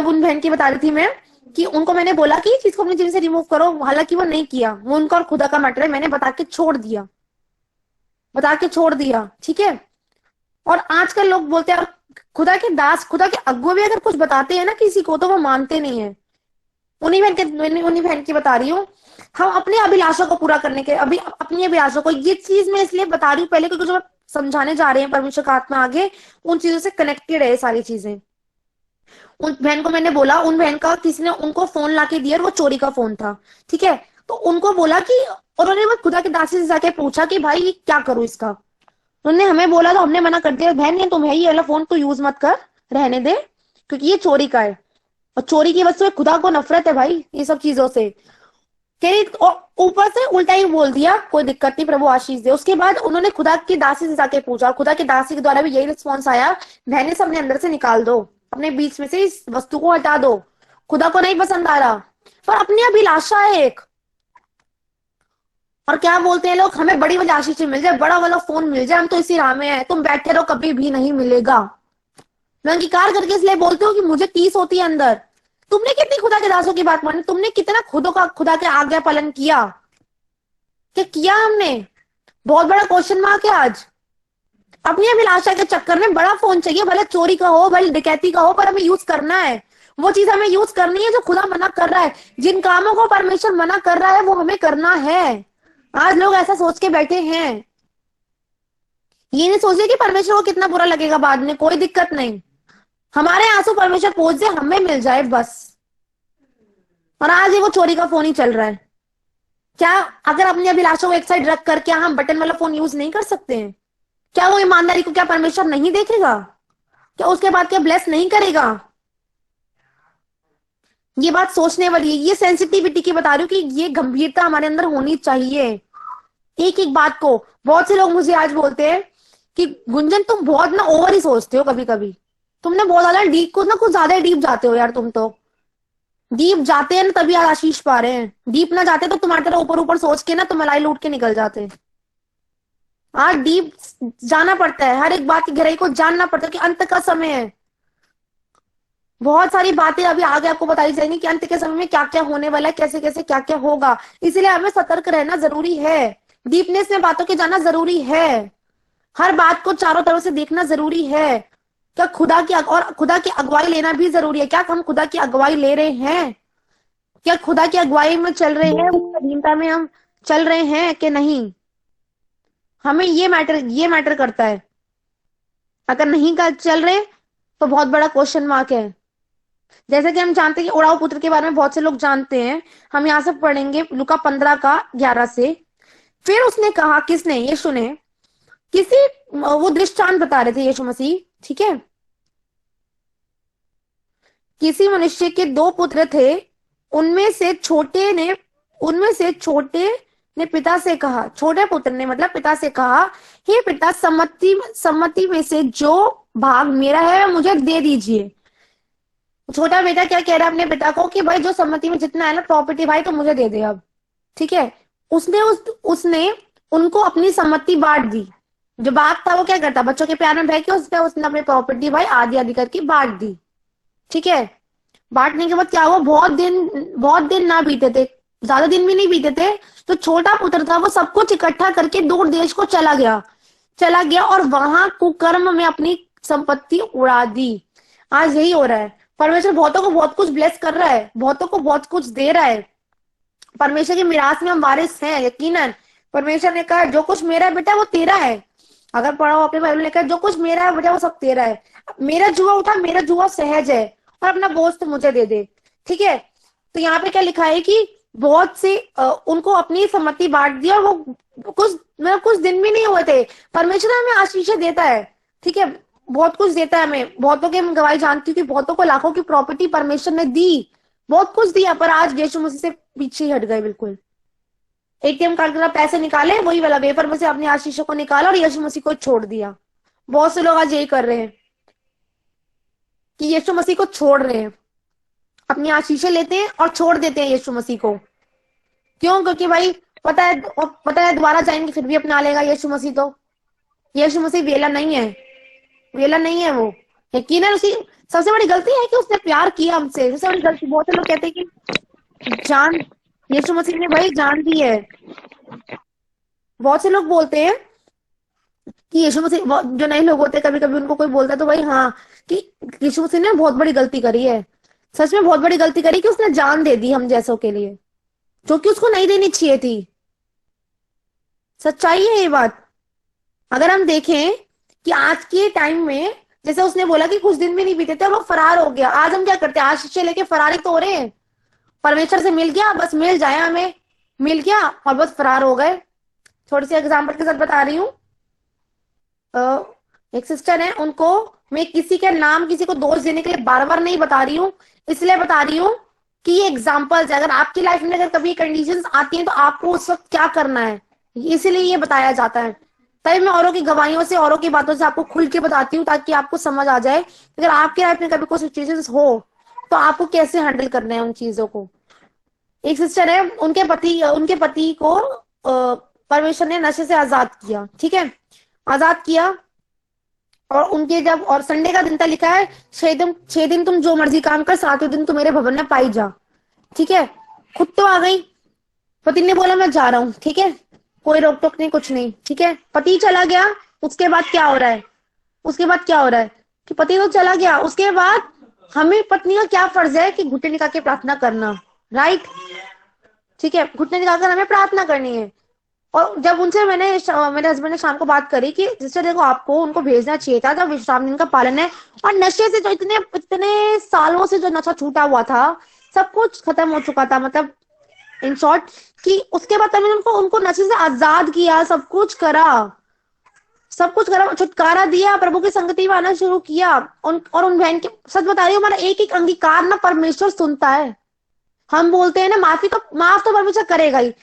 उन बहन की बता रही थी मैं कि उनको मैंने बोला कि इस चीज को अपने जीवन से रिमूव करो, हालांकि वो नहीं किया, वो उनका और खुदा का मैटर है, मैंने बता के छोड़ दिया, ठीक है। और आजकल लोग बोलते हैं, खुदा के दास, खुदा के अगुए भी अगर कुछ बताते हैं ना किसी को, तो वो मानते नहीं है। उन्हीं बहन की बता रही हूँ, हम अपने अभिलाषा को पूरा करने के, अभी अपनी अभिलाषा को, ये चीज मैं इसलिए बता रही हूँ पहले, क्योंकि जो समझाने जा रहे हैं परमेश्वर का आत्मा आगे, उन चीजों से कनेक्टेड है ये सारी चीजें। उन बहन को मैंने बोला, उन बहन का किसी ने उनको फोन लाके दिया, और वो चोरी का फोन था, ठीक है। तो उनको बोला कि, और उन्होंने खुदा के दासी से जाके पूछा कि भाई क्या करूं इसका। उन्होंने हमें बोला, तो हमने मना कर दिया, बहन ने तुम्हें ये वाला फोन तो यूज मत कर, रहने दे, क्योंकि ये चोरी का है, और चोरी की वजह से खुदा को नफरत है भाई ये सब चीजों से। ऊपर से उल्टा ही बोल दिया, कोई दिक्कत नहीं प्रभु आशीष दे। उसके बाद उन्होंने खुदा की दासी से जाके पूछा, और खुदा की दासी के द्वारा भी यही रिस्पॉन्स आया, बहने सब अपने अंदर से निकाल दो, अपने बीच में से इस वस्तु को हटा दो, खुदा को नहीं पसंद आ रहा। पर अपनी अभिलाषा है एक, और क्या बोलते हैं लोग, हमें बड़ी वाली आशीष मिल जाए, बड़ा वाला फोन मिल जाए, हम तो इसी राह में है, तुम बैठे रहो कभी भी नहीं मिलेगा। मैं अंगीकार करके इसलिए बोलती हूँ कि मुझे टीस होती है अंदर। तुमने कितनी खुदा के दासों की बात मानी, तुमने कितना खुदा के आज्ञा पालन किया, क्या किया हमने? बहुत बड़ा क्वेश्चन मार्क है आज। अपनी अभिलाषा के चक्कर में बड़ा फोन चाहिए, भले चोरी का हो, भले डकैती का हो, पर हमें यूज करना है। वो चीज हमें यूज करनी है जो खुदा मना कर रहा है। जिन कामों को परमेश्वर मना कर रहा है वो हमें करना है। आज लोग ऐसा सोच के बैठे हैं, ये नहीं सोचे कि परमेश्वर को कितना बुरा लगेगा बाद में, कोई दिक्कत नहीं, हमारे आंसू परमेश्वर पहुंच जाए, हमें मिल जाए बस। और आज ही वो चोरी का फोन ही चल रहा है। क्या अगर अपनी अभिलाषा को एक साइड रख कर, क्या हम बटन वाला फोन यूज नहीं कर सकते हैं? क्या वो ईमानदारी को क्या परमेश्वर नहीं देखेगा? क्या उसके बाद क्या ब्लेस नहीं करेगा? ये बात सोचने वाली है, ये सेंसिटिविटी की बता रही हूँ कि ये गंभीरता हमारे अंदर होनी चाहिए एक एक बात को। बहुत से लोग मुझे आज बोलते हैं कि गुंजन तुम बहुत ना ओवर ही सोचते हो, कभी कभी तुमने बहुत ज्यादा डीप को ना कुछ ज्यादा डीप जाते हो यार। तुम तो डीप जाते हैं ना तभी आज आशीष पा रहे हैं, डीप ना जाते तो तुम्हारी तरह ऊपर ऊपर सोच के ना तुम मलाई लूट के निकल जाते। आज डीप जाना पड़ता है, हर एक बात की गहराई को जानना पड़ता है कि अंत का समय है। बहुत सारी बातें अभी आगे आपको बताई जाएंगी कि अंत के समय में क्या क्या होने वाला है, कैसे कैसे क्या क्या होगा। इसलिए हमें सतर्क रहना जरूरी है, डीपनेस में बातों के जाना जरूरी है, हर बात को चारों तरफ से देखना जरूरी है। क्या खुदा की अगुवाई लेना भी जरूरी है। क्या हम खुदा की अगुवाई ले रहे हैं? क्या खुदा की अगुवाई में चल रहे हैं, उसकी अधीनता में हम चल रहे हैं कि नहीं? हमें ये मैटर करता है। अगर नहीं कर चल रहे तो बहुत बड़ा क्वेश्चन मार्क है। जैसे कि हम जानते हैं कि उड़ाऊ पुत्र के बारे में बहुत से लोग जानते हैं। हम यहाँ से पढ़ेंगे लूका 15 का 11 से। फिर उसने कहा, किसने? यीशु ने किसी वो दृष्टांत बता रहे थे यीशु मसीह, ठीक है। किसी मनुष्य के 2 पुत्र थे, उनमें से छोटे ने पिता से कहा, छोटे पुत्र ने मतलब पिता से कहा, हे पिता, सम्मति में से जो भाग मेरा है मुझे दे दीजिए। छोटा बेटा क्या कह रहा है अपने पिता को कि भाई जो सम्मति में जितना है ना प्रॉपर्टी भाई तो मुझे दे दे अब, ठीक है। उसने उनको अपनी सम्मति बांट दी। जो बाप था वो क्या करता, बच्चों के प्यार में बह के उसने अपनी प्रॉपर्टी भाई आधी आधी करके बांट दी, ठीक है। बांटने के बाद क्या हुआ, बहुत दिन ना बीते थे, ज्यादा दिन भी नहीं बीते थे, तो छोटा पुत्र था वो सब कुछ इकट्ठा करके दूर देश को चला गया और वहां कुकर्म में अपनी संपत्ति उड़ा दी। आज यही हो रहा है। परमेश्वर बहुतों को बहुत कुछ ब्लेस कर रहा है, बहुतों को बहुत कुछ दे रहा है। परमेश्वर की मिरास में हम वारिस हैं यकीनन। परमेश्वर ने कहा जो कुछ मेरा है बेटा वो तेरा है। अगर पढ़ो अपने बाइबल ने कहा जो कुछ मेरा है बेटा वो सब तेरा है। मेरा जुआ उठा, मेरा जुआ सहज है और अपना बोझ तो मुझे दे दे, ठीक है। तो यहाँ पे क्या लिखा है कि बहुत से उनको अपनी सम्मति बांट दी और वो कुछ दिन भी नहीं हुए थे। परमेश्वर हमें आशीष देता है, ठीक है, बहुत कुछ देता है हमें। बहुतों की गवाही जानती हूँ कि बहुतों को लाखों की प्रॉपर्टी परमेश्वर ने दी, बहुत कुछ दिया, पर आज यीशु मसीह से पीछे हट गए बिल्कुल। एटीएम कार्ड का पैसे निकाले, वही वाला वेपर में से अपनी आशीषों को निकाला और यीशु मसीह को छोड़ दिया। बहुत से लोग आज यही कर रहे हैं कि यीशु मसीह को छोड़ रहे हैं, अपनी आशीषें लेते हैं और छोड़ देते हैं यीशु मसीह को। क्यों? क्योंकि भाई पता है दोबारा जाएंगे फिर भी अपना लेगा यीशु मसीह। तो यीशु मसीह वेला नहीं है वो। यकीनन उसकी सबसे बड़ी गलती है कि उसने प्यार किया हमसे। सबसे बड़ी गलती, बहुत से लोग कहते हैं कि जान यीशु मसीह ने भाई जान दी है। बहुत से लोग बोलते हैं कि यीशु मसीह, जो नए लोग होते हैं कभी कभी उनको कोई बोलता है तो भाई हाँ कि यीशु मसीह ने बहुत बड़ी गलती करी है। सच में बहुत बड़ी गलती करी कि उसने जान दे दी हम जैसों के लिए, जो कि उसको नहीं देनी चाहिए थी। सच्चाई है ये बात। अगर हम देखें कि आज के टाइम में, जैसे उसने बोला कि कुछ दिन भी नहीं बीते थे और वो फरार हो गया। आज हम क्या करते हैं, आशीष लेके फरार ही तो हो रहे हैं। परमेश्वर से मिल गया, बस मिल जाए, हमें मिल गया और बस फरार हो गए। थोड़ी सी एग्जाम्पल के साथ बता रही हूँ। एक सिस्टर है, उनको मैं किसी के नाम, किसी को दोष देने के लिए बार बार नहीं बता रही हूँ, इसलिए बता रही हूँ कि ये एग्जाम्पल्स है। अगर आपकी लाइफ में अगर कभी कंडीशंस आती हैं तो आपको उस वक्त क्या करना है, इसीलिए ये बताया जाता है। तभी मैं औरों की गवाहियों से, औरों की बातों से आपको खुल के बताती हूँ ताकि आपको समझ आ जाए अगर आपकी लाइफ में कभी कोई सिचुएशंस हो तो आपको कैसे हैंडल करना है उन चीजों को। एक सिस्टर है, उनके पति को परमेश्वर ने नशे से आजाद किया, ठीक है, आजाद किया। और उनके और संडे का दिन था, लिखा है 6 दिन तुम जो मर्जी काम कर, 7वें दिन तू मेरे भवन में पाई जा, ठीक है। खुद तो आ गई, पति ने बोला मैं जा रहा हूँ, ठीक है, कोई रोक टोक नहीं, कुछ नहीं, ठीक है। पति चला गया, उसके बाद क्या हो रहा है कि पति तो चला गया, उसके बाद हमें पत्नी का क्या फर्ज है कि घुटने निकाल के प्रार्थना करना, राइट, ठीक है, घुटने निकालकर हमें प्रार्थना करनी है। और जब उनसे मेरे हस्बैंड ने शाम को बात करी कि जिससे देखो आपको उनको भेजना चाहिए था, जब विश्राम दिन का पालन है और नशे से जो इतने सालों से जो नशा छूटा हुआ था सब कुछ खत्म हो चुका था, मतलब इन शॉर्ट कि उसके बाद मैंने उनको नशे से आजाद किया, सब कुछ करा, छुटकारा दिया, प्रभु की संगति में आना शुरू किया। और उन बहन के, सच बता रही हूँ, हमारा एक एक अंगीकार ना परमेश्वर सुनता है। हम बोलते हैं ना माफ तो परमेश्वर करेगा ही।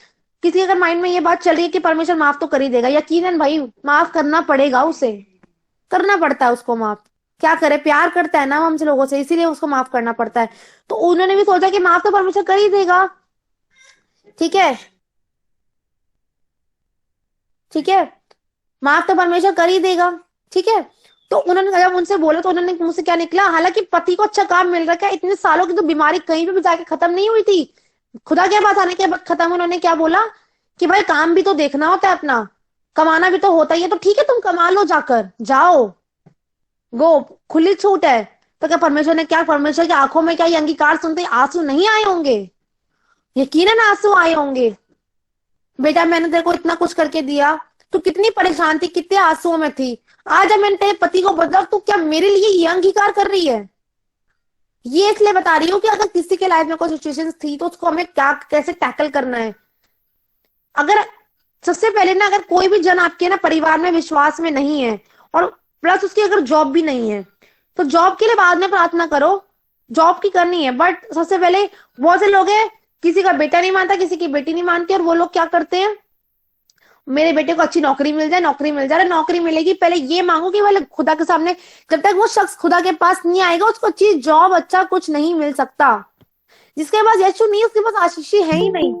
किसी अगर माइंड में ये बात चल रही है कि परमेश्वर माफ तो कर ही देगा, यकीनन भाई माफ करना पड़ेगा, उसे करना पड़ता है उसको माफ। क्या करे, प्यार करता है ना वो हमसे लोगों से, इसीलिए उसको माफ करना पड़ता है। तो उन्होंने भी सोचा कि माफ तो परमेश्वर कर ही देगा। ठीक है, ठीक है, माफ तो परमेश्वर कर ही देगा। ठीक है, तो उन्होंने जब उनसे बोला तो उन्होंने मुझसे क्या निकला, हालांकि पति को अच्छा काम मिल रहा है, इतने सालों की तो बीमारी कहीं पे भी जाके खत्म नहीं हुई थी, खुदा के पास आने के बाद खत्म। उन्होंने क्या बोला कि भाई काम भी तो देखना होता है, अपना कमाना भी तो होता ही है, तो ठीक है तुम कमा लो, जाकर जाओ, गो, खुली छूट है। तो क्या परमेश्वर ने, क्या परमेश्वर की आंखों में क्या ये अंगीकार सुनते ही आंसू नहीं आए होंगे? यकीनन आंसू आए होंगे। बेटा मैंने तेरे को इतना कुछ करके दिया, तू कितनी परेशान थी, कितने आंसुओं में थी, आज जब मैंने तेरे पति को बदला, तू क्या मेरे लिए ये अंगीकार कर रही है? ये इसलिए बता रही हूँ कि अगर किसी के लाइफ में कोई सिचुएशन थी तो उसको हमें क्या कैसे टैकल करना है। अगर सबसे पहले ना, अगर कोई भी जन आपके ना परिवार में विश्वास में नहीं है, और प्लस उसकी अगर जॉब भी नहीं है, तो जॉब के लिए बाद में प्रार्थना करो, जॉब की करनी है, बट सबसे पहले बहुत से लोग हैं, किसी का बेटा नहीं मानता, किसी की बेटी नहीं मानती, और वो लोग क्या करते हैं, मेरे बेटे को अच्छी नौकरी मिल जाए, नौकरी मिल जाए, नौकरी मिलेगी, पहले ये मांगो कि पहले खुदा के सामने, जब तक वो शख्स खुदा के पास नहीं आएगा उसको अच्छी जॉब, अच्छा कुछ नहीं मिल सकता। जिसके पास यीशु नहीं, उसके पास आशीष है ही नहीं,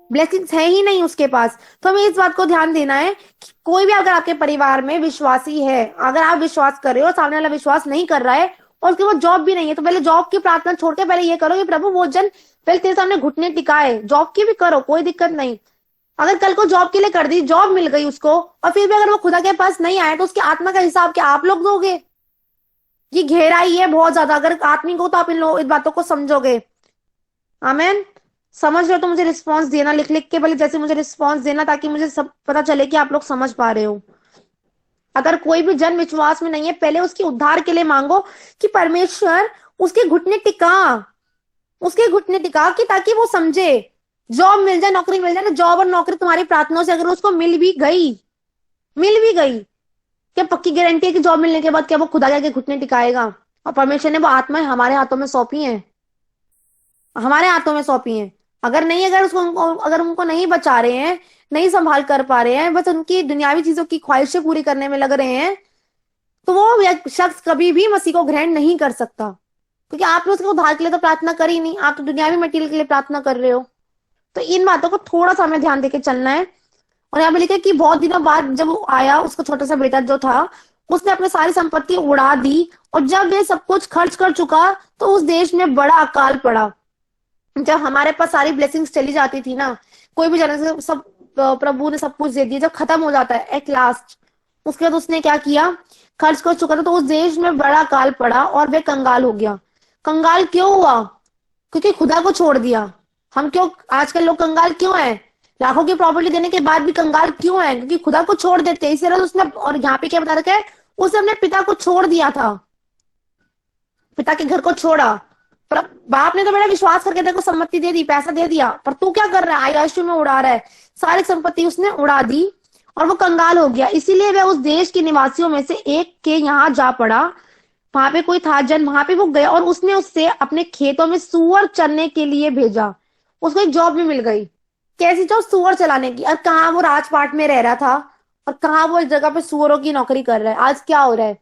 ब्लेसिंग्स है ही नहीं उसके पास। तो हमें इस बात को ध्यान देना है कि कोई भी अगर आपके परिवार में विश्वासी है, अगर आप विश्वास कर रहे हो, सामने वाला विश्वास नहीं कर रहा है, और उसके बाद जॉब भी नहीं है, तो पहले जॉब की प्रार्थना छोड़ के पहले ये करो कि प्रभु वो जन पहले तेरे सामने घुटने टिकाए। जॉब की भी करो, कोई दिक्कत नहीं। अगर कल को जॉब के लिए कर दी, जॉब मिल गई उसको, और फिर भी अगर वो खुदा के पास नहीं आया, तो उसकी आत्मा का हिसाब क्या आप लोग दोगे? ये गहराई है बहुत ज्यादा। अगर आत्मिक हो तो आप इन बातों को समझोगे। आमेन। समझ रहे हो तो मुझे रिस्पॉन्स देना, लिख लिख के, भले जैसे मुझे रिस्पॉन्स देना, ताकि मुझे सब पता चले कि आप लोग समझ पा रहे हो। अगर कोई भी जन विश्वास में नहीं है, पहले उसके उद्धार के लिए मांगो कि परमेश्वर उसके घुटने टिका, उसके घुटने टिका, कि ताकि वो समझे, जॉब मिल जाए, नौकरी मिल जाए ना। जॉब और नौकरी तुम्हारी प्रार्थनाओं से अगर उसको मिल भी गई, क्या पक्की गारंटी है कि जॉब मिलने के बाद क्या वो खुदा के आगे घुटने टिकाएगा? और परमेश्वर ने वो आत्माएं हमारे हाथों में सौंपी हैं, हमारे हाथों में सौंपी हैं। अगर नहीं, अगर उनको नहीं बचा रहे हैं, नहीं संभाल कर पा रहे हैं, बस उनकी दुनियावी चीजों की ख्वाहिशें पूरी करने में लग रहे हैं, तो वो शख्स कभी भी मसीह को ग्रहण नहीं कर सकता। क्योंकि आपने उसके उद्धार के लिए तो प्रार्थना करी नहीं, आप तो दुनियावी मटेरियल के लिए प्रार्थना कर रहे हो। तो इन बातों को थोड़ा सा हमें ध्यान देके चलना है। और यहाँ पे लिखा कि बहुत दिनों बाद जब वो आया, उसका छोटा सा बेटा जो था, उसने अपनी सारी संपत्ति उड़ा दी, और जब वे सब कुछ खर्च कर चुका तो उस देश में बड़ा अकाल पड़ा। जब हमारे पास सारी ब्लेसिंग्स चली जाती थी ना, कोई भी जगह से सब प्रभु ने सब कुछ दे दिया, जब खत्म हो जाता है एट लास्ट, उसके बाद उसने क्या किया, खर्च कर चुका था, तो उस देश में बड़ा अकाल पड़ा और वे कंगाल हो गया। कंगाल क्यों हुआ? क्योंकि खुदा को छोड़ दिया। हम क्यों आजकल लोग कंगाल क्यों हैं? लाखों की प्रॉपर्टी देने के बाद भी कंगाल क्यों है? क्योंकि खुदा को छोड़ देते। इसी तरह उसने, और यहाँ पे क्या बता रखा है, उसने अपने पिता को छोड़ दिया था, पिता के घर को छोड़ा। पर बाप ने तो बड़ा विश्वास करके तेरे को सम्मति दे दी, पैसा दे दिया, पर तू क्या कर रहा है? आयाशु में उड़ा रहा है। सारी संपत्ति उसने उड़ा दी और वो कंगाल हो गया। इसीलिए वह उस देश के निवासियों में से एक के यहाँ जा पड़ा। वहां पे कोई था जन, वहां पे वो गया और उसने उससे अपने खेतों में सुअर चरने के लिए भेजा। उसको एक जॉब भी मिल गई। कैसी जॉब? सुअर चलाने की। और कहाँ वो राजपाट में रह रहा था, और कहाँ वो इस जगह पे सुअरों की नौकरी कर रहा है। आज क्या हो रहा है?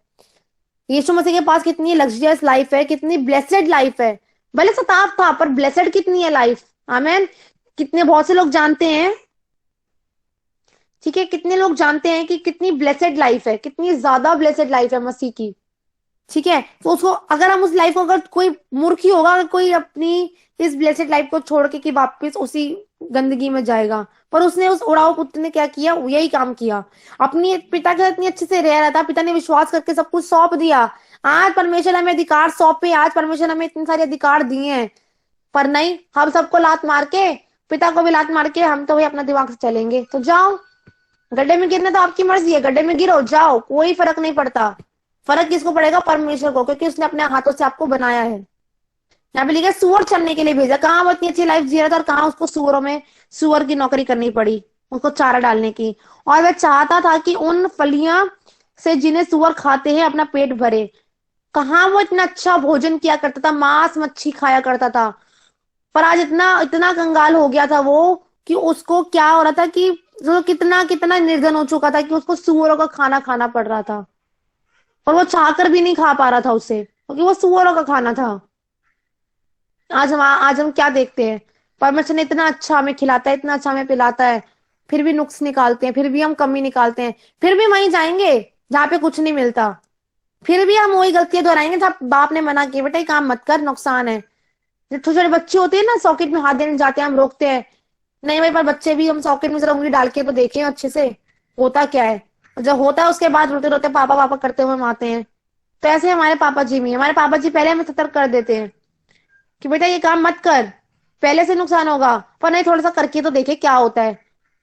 यीशु मसीह के पास कितनी लग्जरियस लाइफ है, कितनी ब्लेसेड लाइफ है। भले सताव था पर ब्लेसेड कितनी है लाइफ। आमेन। कितने, बहुत से लोग जानते हैं, ठीक है, कितने लोग जानते हैं कि कितनी ब्लेसेड लाइफ है, कितनी ज्यादा ब्लेसेड लाइफ है मसीह की। ठीक है, तो उसको, अगर हम उस लाइफ को, अगर कोई मूर्ख ही होगा, अगर कोई अपनी इस ब्लेसेड लाइफ को छोड़ के कि वापस उसी गंदगी में जाएगा। पर उसने, उस उड़ाऊ पुत्र ने क्या किया? यही काम किया। अपनी पिता के साथ इतनी अच्छे से रह रहा था, पिता ने विश्वास करके सब कुछ सौंप दिया। आज परमेश्वर ने हमें अधिकार सौंपे, आज परमेश्वर ने हमें इतने सारे अधिकार दिए हैं, पर नहीं, हम सबको लात मार के, पिता को भी लात मार के, हम तो वही अपना दिमाग से चलेंगे। तो जाओ, गड्ढे में गिरना तो आपकी मर्जी है, गड्ढे में गिरो, जाओ, कोई फर्क नहीं पड़ता। फर्क किसको पड़ेगा? परमेश्वर को, क्योंकि उसने अपने हाथों से आपको बनाया है। यहाँ पे लिखा सुअर चलने के लिए भेजा। कहाँ वो इतनी अच्छी लाइफ जी रहा था और कहाँ उसको सुअरों में, सुअर की नौकरी करनी पड़ी, उसको चारा डालने की। और वह चाहता था कि उन फलियां से जिन्हें सुअर खाते हैं अपना पेट भरे। कहाँ वो इतना अच्छा भोजन किया करता था, मांस मच्छी खाया करता था, पर आज इतना इतना कंगाल हो गया था वो कि उसको क्या हो रहा था कि जो कितना कितना निर्धन हो चुका था कि उसको सुअरों का खाना खाना पड़ रहा था, और वो चाहकर भी नहीं खा पा रहा था उसे, क्योंकि वो सुअरों का खाना था। आज हम क्या देखते हैं, परमेश्वर ने इतना अच्छा हमें खिलाता है, इतना अच्छा हमें पिलाता है, फिर भी नुक्स निकालते हैं, फिर भी हम कमी निकालते हैं, फिर भी वहीं जाएंगे जहाँ पे कुछ नहीं मिलता, फिर भी हम वही गलतियां दोहराएंगे जहाँ बाप ने मना किया बेटा ये काम मत कर, नुकसान है। जब छोटे छोटे बच्चे होते हैं ना, सॉकेट में हाथ देने जाते हैं, हम रोकते हैं, नहीं भाई, पर बच्चे भी हम सॉकेट में जरा उंगली डाल के तो देखें अच्छे से होता क्या है। जब होता है उसके बाद रोते रोते पापा पापा करते हुए हम आते हैं। तो ऐसे हमारे पापा जी भी, हमारे पापा जी पहले हमें सतर्क कर देते हैं कि बेटा ये काम मत कर, पहले से नुकसान होगा, पर नहीं थोड़ा सा करके तो देखे क्या होता है।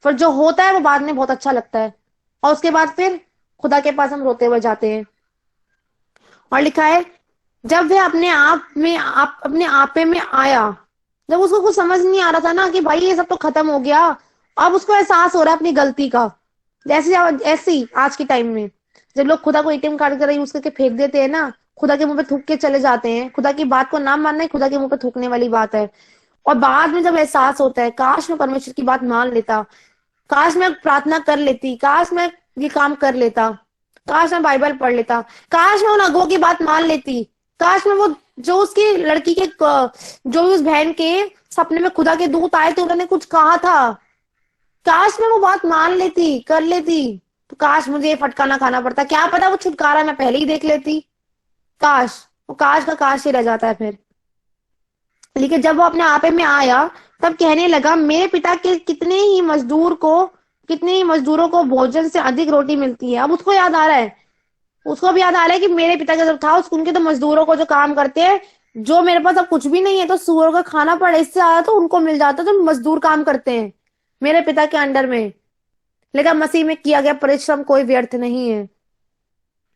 पर जो होता है वो बाद में बहुत अच्छा लगता है, और उसके बाद फिर खुदा के पास हम रोते हुए जाते हैं। और लिखा है जब वह अपने आपे में आया, जब उसको कुछ समझ नहीं आ रहा था ना कि भाई ये सब तो खत्म हो गया, अब उसको एहसास हो रहा है अपनी गलती का। ऐसे ही आज के टाइम में जब लोग खुदा को एटीएम कार्ड की तरह यूज करके फेंक देते हैं ना, खुदा के मुंह पे थूक के चले जाते हैं, खुदा की बात को ना मानना ही खुदा के मुंह पे थूकने वाली बात है। और बाद में जब एहसास होता है काश मैं परमेश्वर की बात मान लेता, काश मैं प्रार्थना कर लेती, काश मैं ये काम कर लेता, काश मैं बाइबल पढ़ लेता, काश मैं उन अगुओं की बात मान लेती, काश मैं वो जो उसकी लड़की के जो भी उस बहन के सपने में खुदा के दूत आए थे, उन्होंने कुछ कहा था, काश मैं वो बात मान लेती, कर लेती, तो काश मुझे ये फटका ना खाना पड़ता, क्या पता वो छुटकारा मैं पहले ही देख लेती। काश वो काश का काश ही रह जाता है फिर। लेकिन जब वो अपने आपे में आया तब कहने लगा मेरे पिता के कितने ही मजदूरों को भोजन से अधिक रोटी मिलती है। अब उसको याद आ रहा है, उसको भी याद आ रहा है कि मेरे पिता का जब था उसको उनके तो मजदूरों को जो काम करते हैं, जो मेरे पास अब कुछ भी नहीं है तो सुअर का खाना पड़े इससे आया तो उनको मिल जाता, तो मजदूर काम करते हैं मेरे पिता के अंडर में। लेकिन मसीह में किया गया परिश्रम कोई व्यर्थ नहीं है।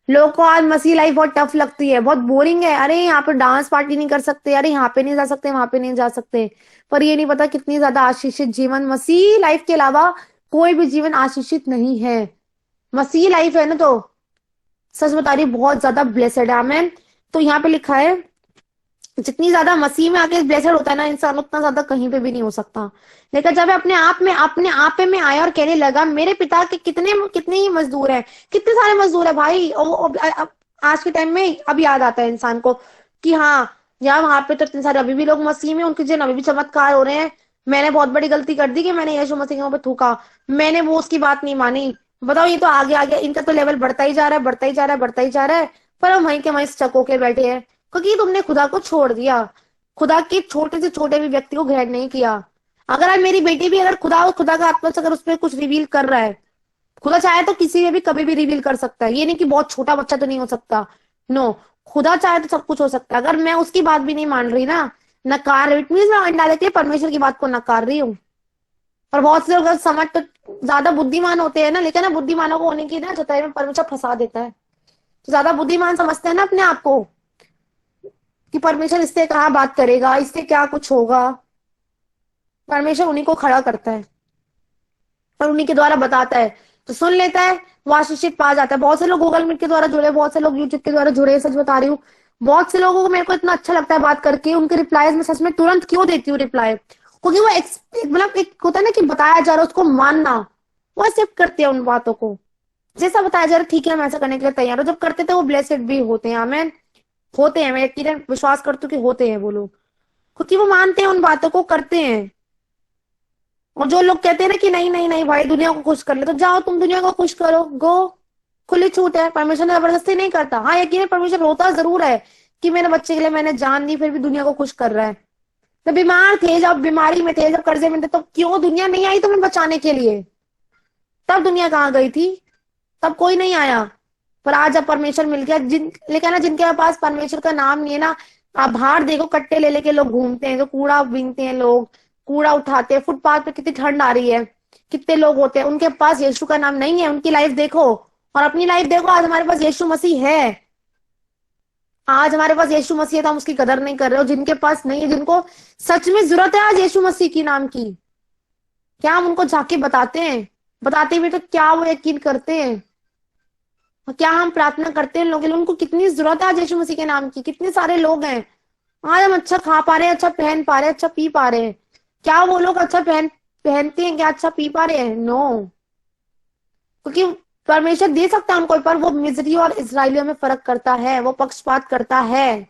लोगों को आज मसीह लाइफ बहुत टफ लगती है, बहुत बोरिंग है, अरे यहाँ पे डांस पार्टी नहीं कर सकते, अरे यहाँ पे नहीं जा सकते, वहां पे नहीं जा सकते, पर ये नहीं पता कितनी ज्यादा आशीषित जीवन मसीह लाइफ के अलावा कोई भी जीवन आशीषित नहीं है। मसीह लाइफ है ना, तो सच बता रही बहुत ज्यादा ब्लेसेड है। आमेन। तो यहाँ पे लिखा है जितनी ज्यादा मसीह में आके ब्लेसेड होता है ना इंसान, उतना ज्यादा कहीं पे भी नहीं हो सकता। लेकिन जब अपने आपे में आया और कहने लगा मेरे पिता के कितने कितने ही मजदूर हैं, कितने सारे मजदूर है भाई। आज के टाइम में अब याद आता है इंसान को कि हाँ यार वहां पे तो इतने सारे अभी भी लोग मसीह में, उनके जिन अभी भी चमत्कार हो रहे हैं। मैंने बहुत बड़ी गलती कर दी कि मैंने यीशु मसीह के मुंह पे थूका, मैंने वो उसकी बात नहीं मानी। बताओ ये तो आगे आगे इनका तो लेवल बढ़ता ही जा रहा है, बढ़ता ही जा रहा है, बढ़ता ही जा रहा है, पर हम वहीं के वहीं स्टक होके बैठे हैं क्योंकि तुमने खुदा को छोड़ दिया, खुदा के छोटे से छोटे भी व्यक्ति को ग्रहण नहीं किया। अगर आज मेरी बेटी भी अगर खुदा का आत्मा अगर उसमें कुछ रिवील कर रहा है, खुदा चाहे तो किसी में भी कभी भी रिवील कर सकता है, ये नहीं कि बहुत छोटा बच्चा तो नहीं हो सकता, नो, खुदा चाहे तो सब कुछ हो सकता है। अगर मैं उसकी बात भी नहीं मान रही ना, नकार, इट मीन्स मैं इनडायरेक्टली परमेश्वर की बात को नकार रही हूँ। और बहुत से लोग समझ तो ज्यादा बुद्धिमान होते हैं ना, लेकिन ना बुद्धिमानों को होने की ना चतुराई में परमेश्वर फंसा देता है। तो ज्यादा बुद्धिमान समझते हैं ना अपने आप को कि परमेश्वर इससे कहाँ बात करेगा, इससे क्या कुछ होगा। परमेश्वर उन्हीं को खड़ा करता है और उन्हीं के द्वारा बताता है, तो सुन लेता है, वो आशीषित पा जाता है। बहुत से लोग गूगल मीट के द्वारा जुड़े, बहुत से लोग यूट्यूब के द्वारा जुड़े, सच बता रही हूँ। बहुत से लोगों को मेरे को इतना अच्छा लगता है बात करके, उनके रिप्लाईज में सच में तुरंत क्यों देती हूँ रिप्लाई, क्योंकि वो मतलब एक होता है ना कि बताया जा रहा है उसको मानना, वो एक्सेप्ट करते हैं उन बातों को, जैसा बताया जा रहा है ठीक है हम ऐसा करने के लिए तैयार हो। जब करते थे वो ब्लेसेड भी होते हैं। आमेन। होते हैं, मैं यकीनन विश्वास करती हूँ कि होते हैं वो लोग, क्योंकि वो मानते हैं उन बातों को, करते हैं। और जो लोग कहते हैं ना कि नहीं नहीं नहीं भाई दुनिया को खुश कर ले, तो जाओ तुम दुनिया को खुश करो, गो, खुली छूट है। परमेश्वर ने जबरदस्ती नहीं करता। हाँ यकीन परमेश्वर होता जरूर है कि मेरे बच्चे के लिए मैंने जान दी फिर भी दुनिया को खुश कर रहा है। जब बीमार थे, जब बीमारी में थे, जब कर्जे में थे, तो क्यों दुनिया नहीं आई तुम्हें बचाने के लिए? तब दुनिया कहाँ गई थी? तब कोई नहीं आया। पर आज जब परमेश्वर मिल गया, लेकिन ना जिनके पास परमेश्वर का नाम नहीं है ना, आप बाहर देखो कट्टे ले लेके लोग घूमते हैं, जो कूड़ा बीनते हैं, लोग कूड़ा उठाते हैं फुटपाथ पे, कितनी ठंड आ रही है, कितने लोग होते हैं उनके पास यीशु का नाम नहीं है। उनकी लाइफ देखो और अपनी लाइफ देखो। आज हमारे पास यीशु मसीह है, आज हमारे पास यीशु मसीह है तो हम उसकी कदर नहीं कर रहे हो। जिनके पास नहीं है, जिनको सच में जरूरत है आज यीशु मसीह की नाम की, क्या हम उनको जाके बताते हैं? बताते भी तो क्या वो यकीन करते हैं? क्या हम प्रार्थना करते हैं लोगों के लिए? उनको कितनी जरूरत है आज यीशु मसीह के नाम की। कितने सारे लोग हैं आज हम अच्छा खा पा रहे हैं, अच्छा पहन पा रहे हैं, अच्छा पी पा रहे हैं। क्या वो लोग अच्छा पहनते हैं, क्या अच्छा पी पा रहे हैं? नो। क्योंकि परमेश्वर दे सकता है उनको, पर वो मिस्री और इजरायलियों में फर्क करता है, वो पक्षपात करता है।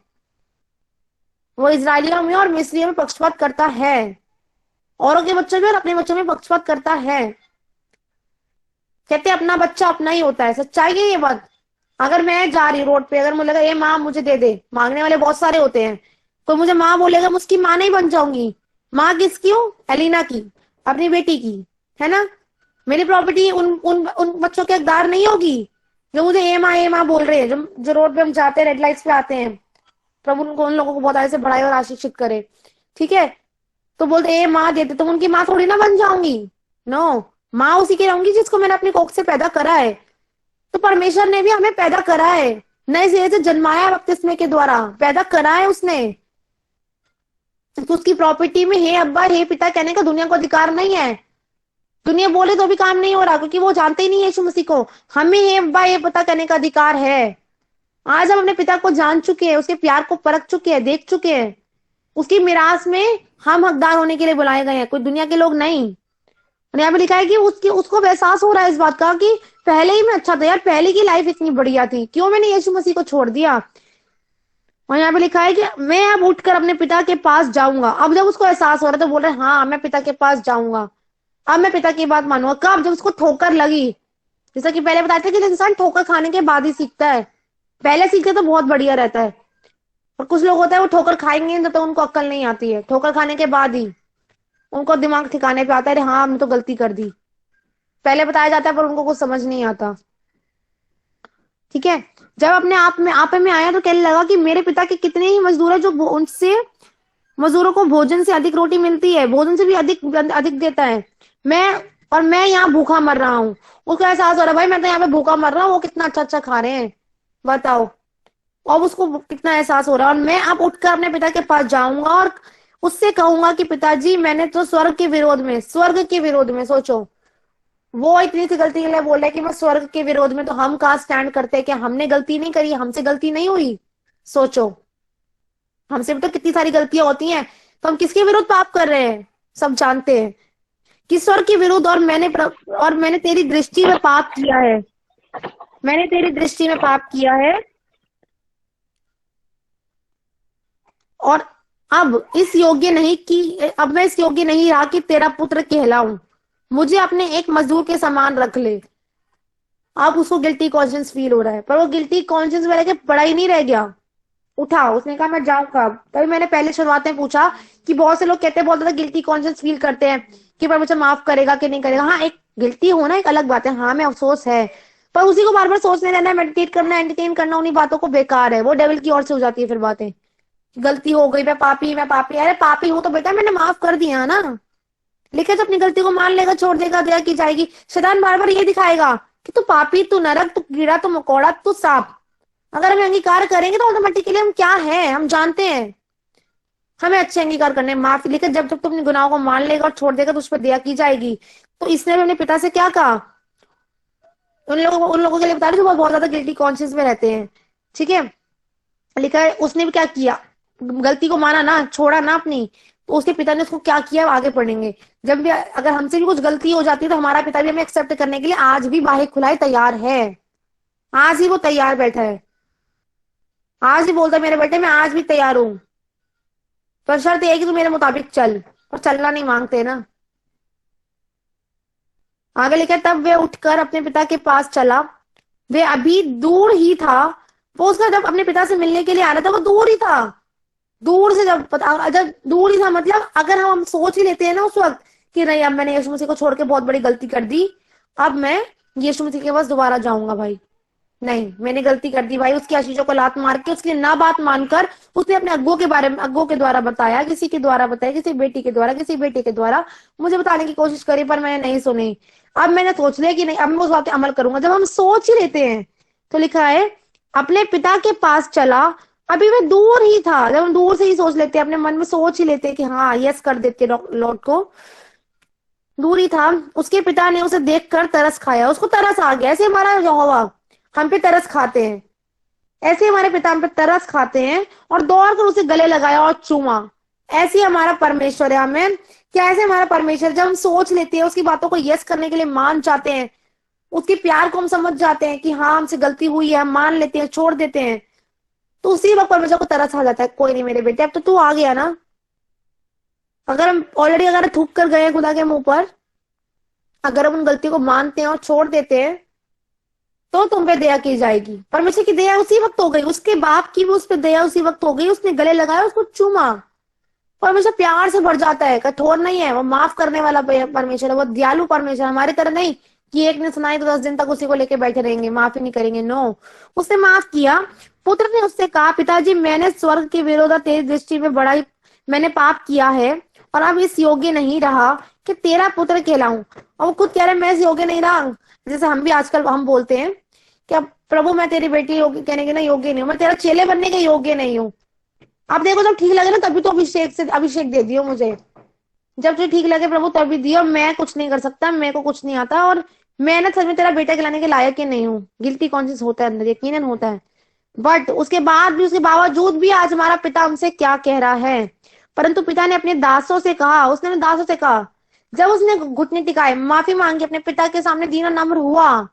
वो इजरायलियों में और मिस्रियों में पक्षपात करता है, औरों के बच्चों में और अपने बच्चों में पक्षपात करता है। कहते हैं अपना बच्चा अपना ही होता है, सच्चाई है ये बात। अगर मैं जा रही रोड पे, अगर मुझे लगा ये माँ मुझे दे दे, मांगने वाले बहुत सारे होते हैं, कोई मुझे माँ बोलेगा, मैं उसकी माँ नहीं बन जाऊंगी। माँ किसकी हूँ? एलिना की, अपनी बेटी की, है ना। मेरी प्रॉपर्टी उन उन उन बच्चों के हकदार नहीं होगी जो मुझे ए माँ बोल रहे हैं। जो रोड पे हम जाते हैं, रेड लाइट्स पे आते हैं, प्रभु उनको, उन लोगों को बहुत आगे से बढ़ाए और आशीषित करे, ठीक है। तो बोलते ए माँ देते, तो उनकी माँ थोड़ी ना बन जाऊंगी। नो, माँ उसी की रहूंगी जिसको मैंने अपनी कोख से पैदा करा है। तो परमेश्वर ने भी हमें पैदा करा है, नए सिरे से जन्माया, बपतिस्मे के द्वारा पैदा करा है उसने। तो उसकी प्रॉपर्टी में हे अब्बा हे पिता कहने का दुनिया को अधिकार नहीं है। दुनिया बोले तो भी काम नहीं हो रहा, क्योंकि वो जानते ही नहीं है यीशु मसीह को। हमें हे अब्बा हे पिता कहने का अधिकार है। आज हम अपने पिता को जान चुके हैं, उसके प्यार को परख चुके हैं, देख चुके हैं। उसकी मिरास में हम हकदार होने के लिए बुलाए गए हैं, कोई दुनिया के लोग नहीं। और यहाँ पे लिखा है कि उसको एहसास हो रहा है इस बात का कि पहले ही मैं अच्छा था यार, पहले की लाइफ इतनी बढ़िया थी, क्यों मैंने यीशु मसीह को छोड़ दिया। और यहाँ पे लिखा है कि मैं अब उठकर अपने पिता के पास जाऊंगा। अब जब उसको एहसास हो रहा है तो बोल रहे हाँ मैं पिता के पास जाऊंगा, अब मैं पिता की बात मानूंगा। कब? जब उसको ठोकर लगी। जैसा कि पहले बताया था कि इंसान ठोकर खाने के बाद ही सीखता है, पहले सीखते तो बहुत बढ़िया रहता है। और कुछ लोग होता है वो ठोकर खाएंगे तो उनको अक्ल नहीं आती है, ठोकर खाने के बाद ही उनको दिमाग ठिकाने पे आता है, हाँ हमने तो गलती कर दी। पहले बताया जाता है पर उनको कुछ समझ नहीं आता, ठीक है। जब अपने आप में आया तो कहने लगा कि मेरे पिता के कितने ही मजदूर है जो उनसे मजदूरों को भोजन से अधिक रोटी मिलती है, भोजन से भी अधिक अधिक देता है। मैं यहाँ भूखा मर रहा हूँ। उसको एहसास हो रहा है भाई मैं तो यहाँ पे भूखा मर रहा हूँ, वो कितना अच्छा अच्छा खा रहे हैं, बताओ। अब उसको कितना एहसास हो रहा है। और मैं अब उठकर अपने पिता के पास जाऊंगा और उससे कहूंगा कि पिताजी मैंने तो स्वर्ग के विरोध में सोचो, वो इतनी सी गलती के लिए बोल रहा है कि मैं स्वर्ग के विरोध में। तो हम कहाँ स्टैंड करते हैं कि हमने गलती नहीं करी, हमसे गलती नहीं हुई। सोचो, हमसे भी तो कितनी सारी गलतियां होती हैं, तो हम किसके विरुद्ध पाप कर रहे हैं? सब जानते हैं कि स्वर्ग के विरुद्ध। और मैंने तेरी दृष्टि में पाप किया है, मैंने तेरी दृष्टि में पाप किया है। और अब मैं इस योग्य नहीं रहा कि तेरा पुत्र कहलाऊं, मुझे अपने एक मजदूर के समान रख ले। अब उसको गिल्टी कॉन्शियस फील हो रहा है, पर वो गिल्टी कॉन्शियस में रह के बड़ा ही नहीं रह गया। उठा, उसने कहा मैं जाऊंगा। तभी मैंने पहले शुरुआत में पूछा कि बहुत से लोग कहते हैं बहुत ज्यादा गिल्टी कॉन्शियस फील करते हैं कि पर मुझे माफ करेगा कि नहीं करेगा। हाँ, एक गिल्टी होना एक अलग बात है, हाँ मैं अफसोस है, पर उसी को बार बार सोचने रहना, मेडिटेट करना, एंटरटेन करना उन्हीं बातों को बेकार है। वो डेविल की ओर से हो जाती है फिर बातें। गलती हो गई, मैं पापी। अरे पापी हूं तो बेटा मैंने माफ कर दिया ना। लेकिन अपनी गलती को मान लेगा, छोड़ देगा, दया की जाएगी। शैतान बार बार ये दिखाएगा कि तू पापी, तू नरक, तू कीड़ा, तू मकोड़ा, तू सांप। अगर हम अंगीकार करेंगे तो ऑटोमेटिकली हम क्या है, हम जानते हैं हमें अच्छे अंगीकार करने, माफी। लेकिन जब तक तू अपने गुनाहों को मान लेगा और छोड़ देगा तो उस पर दया की जाएगी। तो इसने भी अपने पिता से क्या कहा? उन लोगों के लिए बता रही जो बहुत ज्यादा गिल्टी कॉन्शियस में रहते हैं, ठीक है। लिखा है उसने भी क्या किया, गलती को माना ना, छोड़ा ना अपनी। तो उसके पिता ने उसको क्या किया आगे पढ़ेंगे। जब भी अगर हमसे भी कुछ गलती हो जाती है तो हमारा पिता भी हमें एक्सेप्ट करने के लिए आज भी बाहें खुलाए तैयार है। आज ही वो तैयार बैठा है, आज ही बोलता है मेरे बेटे मैं आज भी तैयार हूं, पर शर्त यह है कि तू मेरे मुताबिक चल। और चलना नहीं मांगते ना। आगे लिखा तब वे उठकर अपने पिता के पास चला, वे अभी दूर ही था। वो उसका जब अपने पिता से मिलने के लिए आ रहा था वो दूर ही था। दूर से जब दूर ही था, मतलब अगर हम सोच ही लेते हैं ना उस वक्त कि नहीं अब मैंने यीशु मसीह को छोड़ के बहुत बड़ी गलती कर दी, अब मैं यीशु मसीह के पास दोबारा जाऊंगा। भाई नहीं, मैंने गलती कर दी भाई। उसकी आशीषों को लात मार के उसकी ना बात मानकर उसने अपने अग्गों के बारे में, अग्गों के द्वारा बताया, किसी के द्वारा बताया, किसी बेटी के द्वारा, किसी बेटे के द्वारा मुझे बताने की कोशिश करी, पर मैंने नहीं सुनी। अब मैंने सोच लिया कि नहीं, अब मैं उस बात पे अमल करूंगा। जब हम सोच ही लेते हैं तो लिखा है अपने पिता के पास चला। अभी वह दूर ही था। जब हम दूर से ही सोच लेते हैं, अपने मन में सोच ही लेते हैं कि हाँ यस कर देते लॉर्ड को, दूर ही था। उसके पिता ने उसे देखकर तरस खाया। उसको तरस आ गया, ऐसे हमारा यहोवा हम पे तरस खाते हैं। ऐसे ही हमारे पिता हम पे तरस खाते हैं और दौड़ कर उसे गले लगाया और चूमा। ऐसे ही हमारा परमेश्वर है। आमीन। क्या ऐसे हमारा परमेश्वर, जब हम सोच लेते हैं, उसकी बातों को यस करने के लिए मान जाते हैं, उसके प्यार को हम समझ जाते हैं कि हाँ हमसे गलती हुई है, हम मान लेते हैं, छोड़ देते हैं, तो उसी वक्त परमेश्वर को तरस आ जाता है, कोई नहीं मेरे बेटे, अब तो तू आ गया ना। अगर हम ऑलरेडी अगर थूक कर गए हैं खुदा के मुंह पर, अगर हम उन गलती को मानते हैं और छोड़ देते हैं, तो तुम पे दया की जाएगी। परमेश्वर की दया उसी वक्त हो गई, उसके बाप की भी उस पर दया उसी वक्त हो गई। उसने गले लगाया, उसको चूमा। परमेश्वर प्यार से भर जाता है, कठोर नहीं है, वो माफ करने वाला परमेश्वर है, वो दयालु परमेश्वर, हमारी तरह नहीं कि एक ने सुनाई तो 10 दिन तक उसी को लेके बैठे रहेंगे, माफी नहीं करेंगे। नो, उसने माफ किया। पुत्र ने उससे कहा, पिताजी मैंने स्वर्ग के विरोध तेरी दृष्टि में बड़ा मैंने पाप किया है और अब इस योग्य नहीं रहा कि तेरा पुत्र कहलाऊं। और वो खुद कह रहे मैं इस योग्य नहीं रहा। जैसे हम भी आजकल हम बोलते हैं कि अब प्रभु मैं तेरी बेटी योग्य कहने के ना योग्य नहीं हूँ, मैं तेरा चेले बनने के योग्य नहीं हूँ। आप देखो जब ठीक लगे ना तभी तो अभिषेक दे दियो मुझे, जब तुझे ठीक लगे प्रभु तभी दियो। मैं कुछ नहीं कर सकता, मेरे को कुछ नहीं आता और मैं ना सच में तेरा बेटा कहलाने के लायक ही नहीं हूँ। गिल्टी कॉन्शियस होता है अंदर, यकीनन होता है। बट उसके बाद भी, उसके बावजूद भी आज हमारा पिता हमसे क्या कह रहा है। परंतु पिता ने अपने दासों से कहा, उसने अपने दासों से कहा, जब उसने घुटने टिकाए, माफी मांगी, अपने पिता के सामने दीन और नम्र हुआ।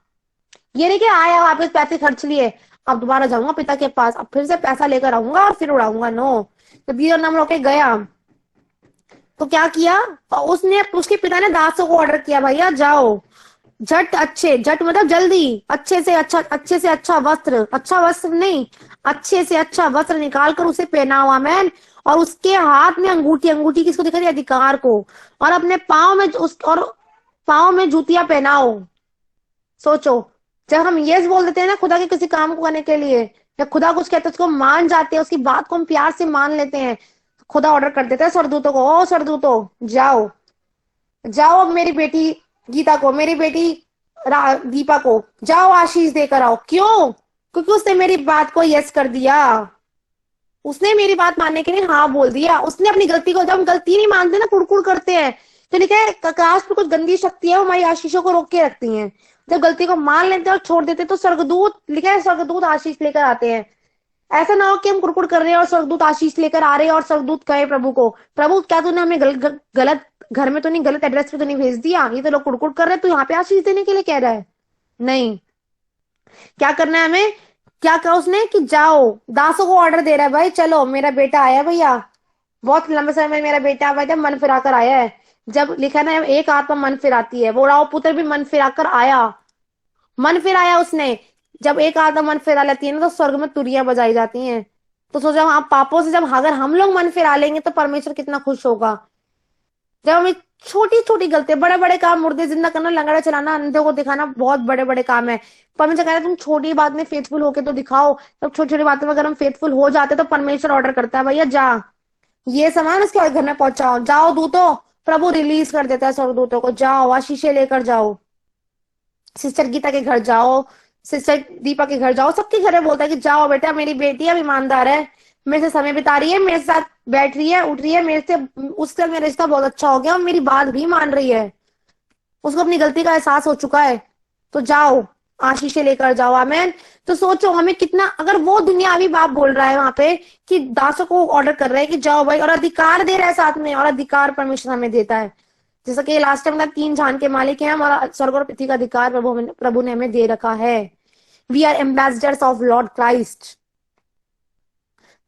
ये नहीं कि आया वापस पैसे खर्च लिए, अब दोबारा जाऊंगा पिता के पास, अब फिर से पैसा लेकर आऊंगा और फिर उड़ाऊंगा। नो, तो दीन और नम्र होके गया तो क्या किया, उसने उसके पिता ने दासों को ऑर्डर किया, भैया जाओ झट, अच्छे झट मतलब जल्दी, अच्छे से अच्छा वस्त्र, अच्छा वस्त्र नहीं, अच्छे से अच्छा वस्त्र निकाल कर उसे पहनाओ। आमीन। और उसके हाथ में अंगूठी, अंगूठी किसको दिखा रही है, अधिकार को, और अपने पाँव में जूतियां पहनाओ। सोचो, जब हम यस बोल देते हैं ना खुदा के किसी काम को करने के लिए, या खुदा कुछ कहते हैं उसको मान जाते हैं, उसकी बात को हम प्यार से मान लेते हैं, खुदा ऑर्डर कर देता है स्वर्गदूतों को, ओ स्वर्गदूतों जाओ जाओ, अब मेरी बेटी गीता को, मेरी बेटी दीपा को जाओ आशीष देकर आओ। क्यों? क्योंकि उसने मेरी बात को यस कर दिया, उसने मेरी बात मानने के लिए हाँ बोल दिया। उसने अपनी गलती को, जब हम गलती नहीं मानते ना, कुड़कुड़ करते हैं, तो लिखा है आकाश पर कुछ गंदी शक्ति है वो हमारी आशीषों को रोक के रखती हैं। जब गलती को मान लेते हैं और छोड़ देते हैं तो स्वर्गदूत, लिखा है स्वर्गदूत आशीष लेकर आते हैं। ऐसा ना हो कि हम कुड़कुड़ कर रहे हैं और स्वर्गदूत आशीष लेकर आ रहे हैं और स्वर्गदूत कहे प्रभु को, प्रभु क्या तूने हमें गलत घर में तो नहीं, गलत एड्रेस पे तो नहीं भेज दिया, ये तो लोग कुड़कुड़ कर रहे हैं, तू यहाँ पे आशीष देने के लिए कह रहा है। नहीं, क्या करना है हमें, क्या कहा उसने कि जाओ, दासों को ऑर्डर दे रहा है, भाई चलो मेरा बेटा आया, भैया बहुत लंबे समय में मेरा बेटा भाई मन फिरा कर आया है। जब लिखा ना एक आत्मा मन फिराती है, वो राव पुत्र भी मन फिरा कर आया, मन फिराया उसने। जब एक आत्मा मन फिरा लेती है ना तो स्वर्ग में तुरियां बजाई जाती हैं। तो सोचो हाँ, पापों से जब अगर हम लोग मन फिरा लेंगे तो परमेश्वर कितना खुश होगा। जब हमें छोटी छोटी गलती, बड़े बड़े काम, मुर्दे जिंदा करना, लंगड़ा चलाना, अंधे को दिखाना बहुत बड़े बड़े काम है, परमेश्वर कह रहा है तुम छोटी बात में फेथफुल होके तो दिखाओ। तब छोटी छोटी बातों में अगर हम फेथफुल हो जाते तो परमेश्वर ऑर्डर करता है, भैया जा ये सामान उसके घर में पहुंचाओ, जाओ दूतों, प्रभु रिलीज कर देता है स्वर्गदूतों को, जाओ आशीषे लेकर जाओ, सिस्टर गीता के घर जाओ, सिस्टर दीपा के घर जाओ, सबके घर में बोलता है कि जाओ बेटा, मेरी बेटी अब ईमानदार है, मेरे से समय बिता रही है, मेरे साथ बैठ रही है, उठ रही है, मेरे से उससे मेरा रिश्ता बहुत अच्छा हो गया और मेरी बात भी मान रही है, उसको अपनी गलती का एहसास हो चुका है, तो जाओ आशीषे लेकर जाओ। आमीन। तो सोचो हमें कितना, अगर वो दुनियावी बाप बोल रहा है वहां पे कि दासों को ऑर्डर कर रहा है कि जाओ भाई, और अधिकार दे रहा है साथ में, और अधिकार परमेश्वर हमें देता है, जैसा कि लास्ट टाइम 3 जान के मालिक हैं हम, और स्वर्ग और पृथ्वी का अधिकार प्रभु ने हमें दे रखा है। We are ambassadors of Lord Christ,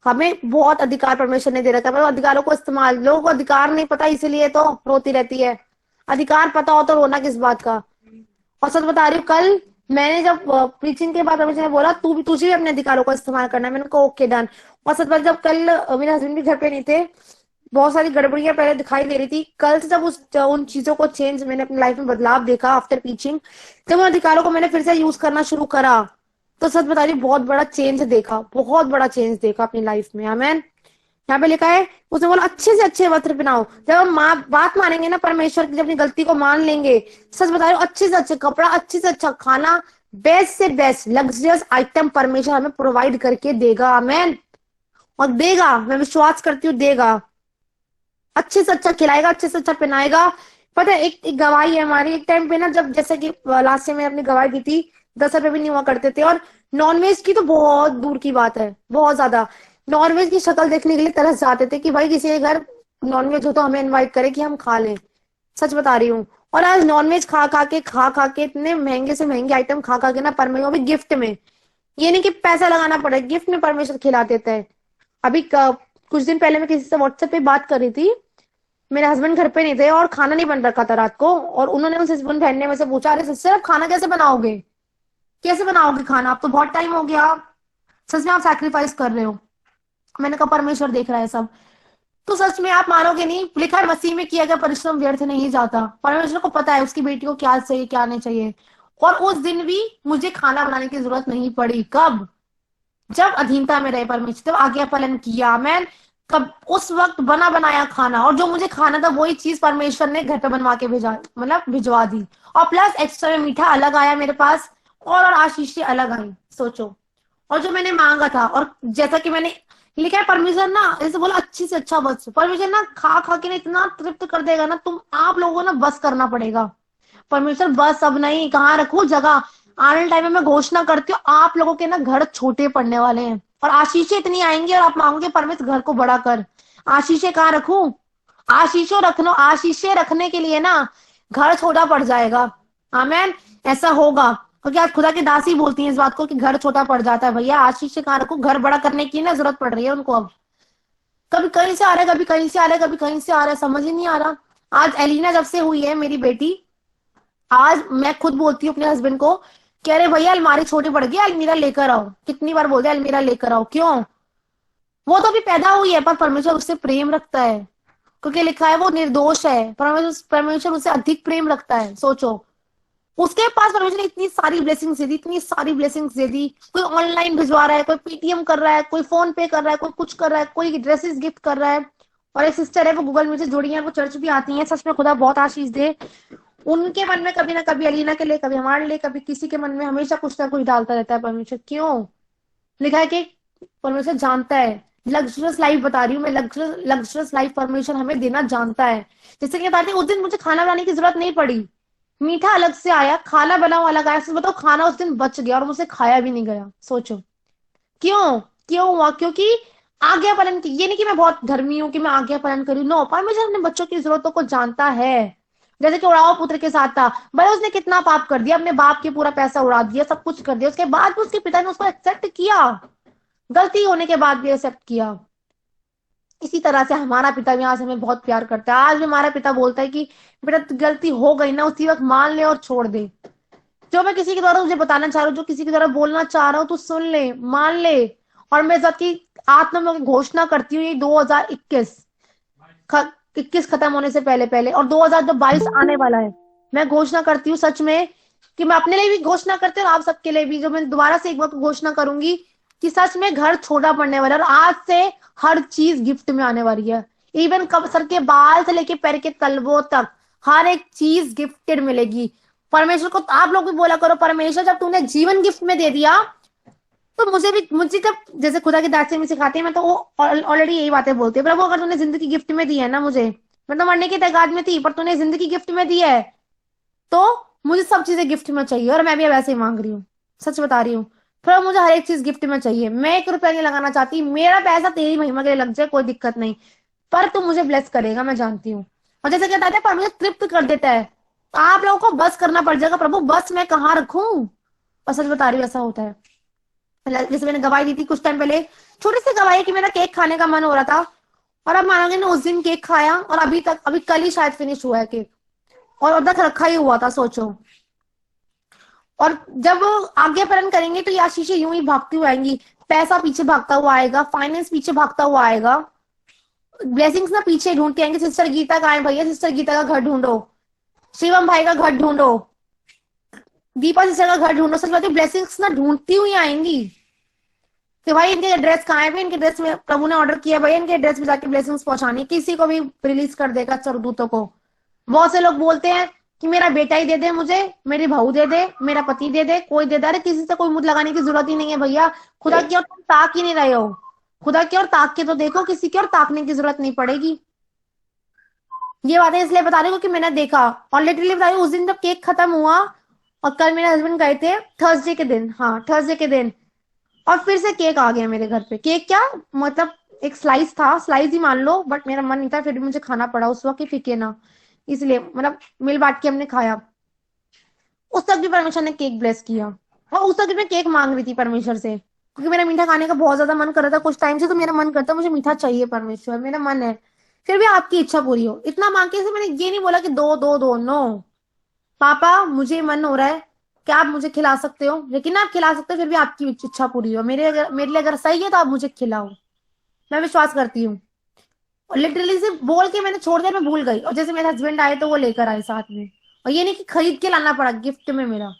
हमें बहुत अधिकार परमेश्वर ने दे रखा है, अधिकारों को इस्तेमाल, लोगों को अधिकार नहीं पता इसलिए तो रोती रहती है, अधिकार पता हो तो रोना किस बात का। और सच बता रही हूँ, कल मैंने जब प्रीचिंग के बाद परमेश्वर ने बोला तुझे भी अपने अधिकारों का इस्तेमाल करना है, मैंने कहा ओके डन। और सच बात, जब कल मेरे हस्बैंड भी घर पे नहीं थे, बहुत सारी गड़बड़ियां पहले दिखाई दे रही थी, कल से जब उन चीजों को चेंज, मैंने अपनी लाइफ में बदलाव देखा आफ्टर प्रीचिंग, जब उन अधिकारों को मैंने फिर से यूज करना शुरू करा, तो सच बता रही बहुत बड़ा चेंज देखा, बहुत बड़ा चेंज देखा अपनी लाइफ में। आमीन। यहाँ पे लिखा है, उसने बोला अच्छे से अच्छे वस्त्र पहनाओ। जब हम बात मानेंगे ना परमेश्वर की, जब अपनी गलती को मान लेंगे, सच बता रही हूँ, अच्छे से अच्छे कपड़ा, अच्छे से अच्छा खाना, बेस्ट से बेस्ट लग्जरियस आइटम परमेश्वर हमें प्रोवाइड करके देगा। आमीन। और देगा, मैं विश्वास करती हूँ देगा, अच्छे से अच्छा खिलाएगा, अच्छे से अच्छा पहनाएगा। पता है एक गवाही है हमारी, एक टाइम पे ना, जब जैसे कि लास्ट टाइम मैंने अपनी गवाही दी थी, 10 रुपए भी नहीं हुआ करते थे, और नॉनवेज की तो बहुत दूर की बात है, बहुत ज्यादा। नॉनवेज की शक्ल देखने के लिए तरस जाते थे कि भाई किसी के घर नॉनवेज हो तो हमें इनवाइट करे कि हम खा लें। सच बता रही हूँ। और आज नॉनवेज खा खा के इतने महंगे से महंगे आइटम खा खा के ना परमेश्वर भी गिफ्ट में, ये नहीं कि पैसा लगाना पड़े, गिफ्ट में परमेश्वर खिला देता है। अभी कुछ दिन पहले मैं किसी से व्हाट्सएप पे बात कर रही थी, मेरे हस्बैंड घर पे नहीं थे और खाना नहीं बन रखा था रात को, और उन्होंने उनसे हस्बैंड बहन ने मुझसे पूछा, अरे सिस्टर आप खाना कैसे बनाओगे, कैसे बनाओगे खाना, आप तो बहुत टाइम हो गया, सच में आप सैक्रिफाइस कर रहे हो। मैंने कहा परमेश्वर देख रहा है सब। तो सच में आप मानोगे नहीं, लिखा है मसीह में किया गया परिश्रम व्यर्थ नहीं जाता। परमेश्वर को पता है उसकी बेटी को क्या चाहिए क्या नहीं चाहिए। और उस दिन भी मुझे खाना बनाने की जरूरत नहीं पड़ी। कब? जब अधीनता में रहे परमेश्वर, जब आज्ञा पालन किया, मैं कब उस वक्त बना बनाया खाना, और जो मुझे खाना था वही चीज परमेश्वर ने घर पे बनवा के भेजा, मतलब भिजवा दी। और प्लस एक्स्ट्रा में मीठा अलग आया मेरे पास, और आशीषें अलग आई। सोचो। और जो मैंने मांगा था, और जैसा कि मैंने लिखा है, परमेश्वर ना जैसे बोला अच्छी से अच्छा बस, परमेश्वर ना खा खा के ना इतना तृप्त कर देगा ना, तुम आप लोगों को ना बस करना पड़ेगा। परमेश्वर बस अब नहीं, कहाँ रखूं जगह। आने वाले टाइम में मैं घोषणा करती हूँ, आप लोगों के ना घर छोटे पड़ने वाले हैं और आशीषें इतनी आएंगी, और आप मांगोगे परमेश्वर घर को बड़ा कर। आशीषें कहाँ रखूं? आशीषें रखने के लिए ना घर छोटा पड़ जाएगा। आमेन। ऐसा होगा, क्योंकि आज खुदा की दासी बोलती है इस बात को कि घर छोटा पड़ जाता है। भैया आशीषें कहाँ रखूं? घर बड़ा करने की ना जरूरत पड़ रही है उनको अब। कभी कहीं से आ रहा है, कभी कहीं से आ रहा है, कभी कहीं से आ रहा है, समझ ही नहीं आ रहा। आज एलिना जब से हुई है मेरी बेटी, आज मैं खुद बोलती हूँ अपने हस्बैंड को कि अरे भैया अलमारी छोटी पड़ गई, अलमीरा लेकर आओ। कितनी बार बोलते हैं अलमीरा लेकर आओ, क्यों? वो तो अभी पैदा हुई है, पर परमेश्वर उससे प्रेम रखता है, क्योंकि लिखा है वो निर्दोष है। परमेश्वर उससे अधिक प्रेम रखता है। सोचो, उसके पास परमेश्वर ने इतनी सारी ब्लेसिंग्स दे दी, इतनी सारी ब्लेसिंग्स दे दी। कोई ऑनलाइन भिजवा रहा है, कोई पेटीएम कर रहा है, कोई फोन पे कर रहा है, कोई कुछ कर रहा है, कोई ड्रेसेस गिफ्ट कर रहा है। और एक सिस्टर है वो गूगल मीट से जुड़ी है, वो चर्च भी आती है। सच में खुदा बहुत आशीष दे उनके मन में, कभी ना कभी अलीना के लिए, कभी हमारे लिए, कभी किसी के मन में हमेशा कुछ ना कुछ डालता रहता है परमेश्वर। क्यों? लिखा है कि परमेश्वर जानता है। लग्जरियस लाइफ बता रही हूँ मैं, लग्जरियस लाइफ परमेश्वर हमें देना जानता है। जैसे कि बताती, उस दिन मुझे खाना बनाने की जरूरत नहीं पड़ी, मीठा अलग से आया, खाना बना हुआ अलग आया। सच बताओ, खाना उस दिन बच गया और मुझसे खाया भी नहीं गया। सोचो क्यों? क्यों हुआ? क्योंकि आज्ञा पालन की। ये नहीं कि मैं बहुत धर्मी हूँ कि मैं आज्ञा पालन करूँ, नो, परमेश्वर अपने बच्चों की जरूरतों को जानता है। जैसे कि उड़ाव पुत्र के साथ था, भले उसने कितना पाप कर दिया, अपने बाप के पूरा पैसा उड़ा दिया, सब कुछ कर दिया, उसके बाद भी उसके पिता ने उसको एक्सेप्ट किया, गलती होने के बाद भी एक्सेप्ट किया। इसी तरह से हमारा पिता भी आज हमें बहुत प्यार करता है। आज भी हमारा पिता बोलता है कि बेटा गलती हो गई ना, उसी वक्त मान ले और छोड़ दे। जो मैं किसी के द्वारा तुझे बताना चाह रहा हूँ, जो किसी के द्वारा बोलना चाह रहा हूँ, तू सुन ले, मान ले। और मैं जब की आत्मा में घोषणा करती हूँ, ये 2021 खत्म होने से पहले पहले, और 2022 आने वाला है, मैं घोषणा करती हूँ सच में कि मैं अपने लिए भी घोषणा करती हूँ और आप सबके लिए भी, जो मैं दोबारा से एक बार घोषणा करूंगी कि सच में घर छोटा पड़ने वाला है। और आज से हर चीज गिफ्ट में आने वाली है। इवन कब सर के बाल से लेके पैर के तलवों तक हर एक चीज गिफ्टेड मिलेगी। परमेश्वर को आप लोग भी बोला करो, परमेश्वर जब तूने जीवन गिफ्ट में दे दिया, तो मुझे जब जैसे खुदा की दासी में सिखाते हैं, मैं तो वो ऑलरेडी यही बातें बोलती है, प्रभु अगर तूने जिंदगी गिफ्ट में दी है ना मुझे, मैं तो मरने की तगाद में थी, पर तूने जिंदगी गिफ्ट में दी है, तो मुझे सब चीजें गिफ्ट में चाहिए। और मैं भी अब ऐसे ही मांग रही हूँ, सच बता रही हूँ। प्रभु मुझे हर एक चीज गिफ्ट में चाहिए। मैं 1 रुपया नहीं लगाना चाहती, मेरा पैसा तेरी महिमा के लिए लग जाए, कोई दिक्कत नहीं, पर तू मुझे ब्लेस करेगा, मैं जानती हूँ। और जैसे कहता है परमेश्वर तृप्त कर देता है, आप लोगों को बस करना पड़ जाएगा, प्रभु बस मैं कहाँ रखूं। और सच बता रही हूँ ऐसा होता है। जैसे मैंने गवाही दी थी कुछ टाइम पहले, छोटी सी गवाही कि मेरा केक खाने का मन हो रहा था, और अब मानोगे ना उस दिन केक खाया, और अभी कल ही शायद फिनिश हुआ है केक, और अब तक रखा ही हुआ था। सोचो। और जब आगे पालन करेंगे तो ये आशीषें यूं ही भागती हुई आएंगी। पैसा पीछे भागता हुआ आएगा, फाइनेंस पीछे भागता हुआ आएगा, ब्लेसिंग्स ना पीछे ढूंढते आएंगे। सिस्टर गीता का है भैया, सिस्टर गीता का घर ढूंढो, शिवम भाई का घर ढूंढो, दीपा सिस्टर का घर ढूंढो। सच बात है, ब्लेसिंग्स ना ढूंढती हुई आएंगी कि भाई इनके एड्रेस कहाँ है, इनके एड्रेस में प्रभु ने ऑर्डर किया, भाई इनके एड्रेस में जाके ब्लेसिंग्स पहुंचानी। किसी को भी रिलीज कर देगा स्वर्गदूतों को। बहुत से लोग बोलते हैं कि मेरा बेटा ही दे दे मुझे, मेरी बहू दे दे, मेरा पति दे दे, कोई दे दे। अरे किसी से कोई मुंह लगाने की जरूरत ही नहीं है भैया। खुदा की ओर तुम ताक ही नहीं रहे हो, खुदा की ओर ताक के तो देखो, किसी की ओर ताकने की जरूरत नहीं पड़ेगी। ये बातें इसलिए बता रही हूँ कि मैंने देखा, और लिटरली बता रही हूँ, उस दिन जब केक खत्म हुआ और कल मेरे हस्बैंड गए थे थर्सडे के दिन, हाँ थर्सडे के दिन, और फिर से केक आ गया मेरे घर पे। केक क्या, मतलब एक स्लाइस था, स्लाइस ही मान लो, बट मेरा मन नहीं था, फिर भी मुझे खाना पड़ा उस वक्त, फिके ना, इसलिए मतलब मिल बांट के हमने खाया। उस तक भी परमेश्वर ने केक ब्लेस किया, और उस तक भी मैं केक मांग रही थी परमेश्वर से, क्योंकि मेरा मीठा खाने का बहुत ज्यादा मन कर रहा था कुछ टाइम से। तो मेरा मन करता मुझे मीठा चाहिए परमेश्वर, मेरा मन है, फिर भी आपकी इच्छा पूरी हो, इतना मांग के। मैंने ये नहीं बोला कि दो दो दो, नो, पापा मुझे मन हो रहा है, क्या आप मुझे खिला सकते हो, लेकिन आप खिला सकते हो, फिर भी आपकी इच्छा पूरी हो, मेरे लिए अगर सही है तो आप मुझे खिलाओ, मैं विश्वास करती हूँ। और लिटरली सिर्फ बोल के मैंने छोड़ दिया, मैं भूल गई, और जैसे मेरे हस्बैंड आए तो वो लेकर आए साथ में। और ये नहीं कि खरीद के लाना पड़ा, गिफ्ट में मेरा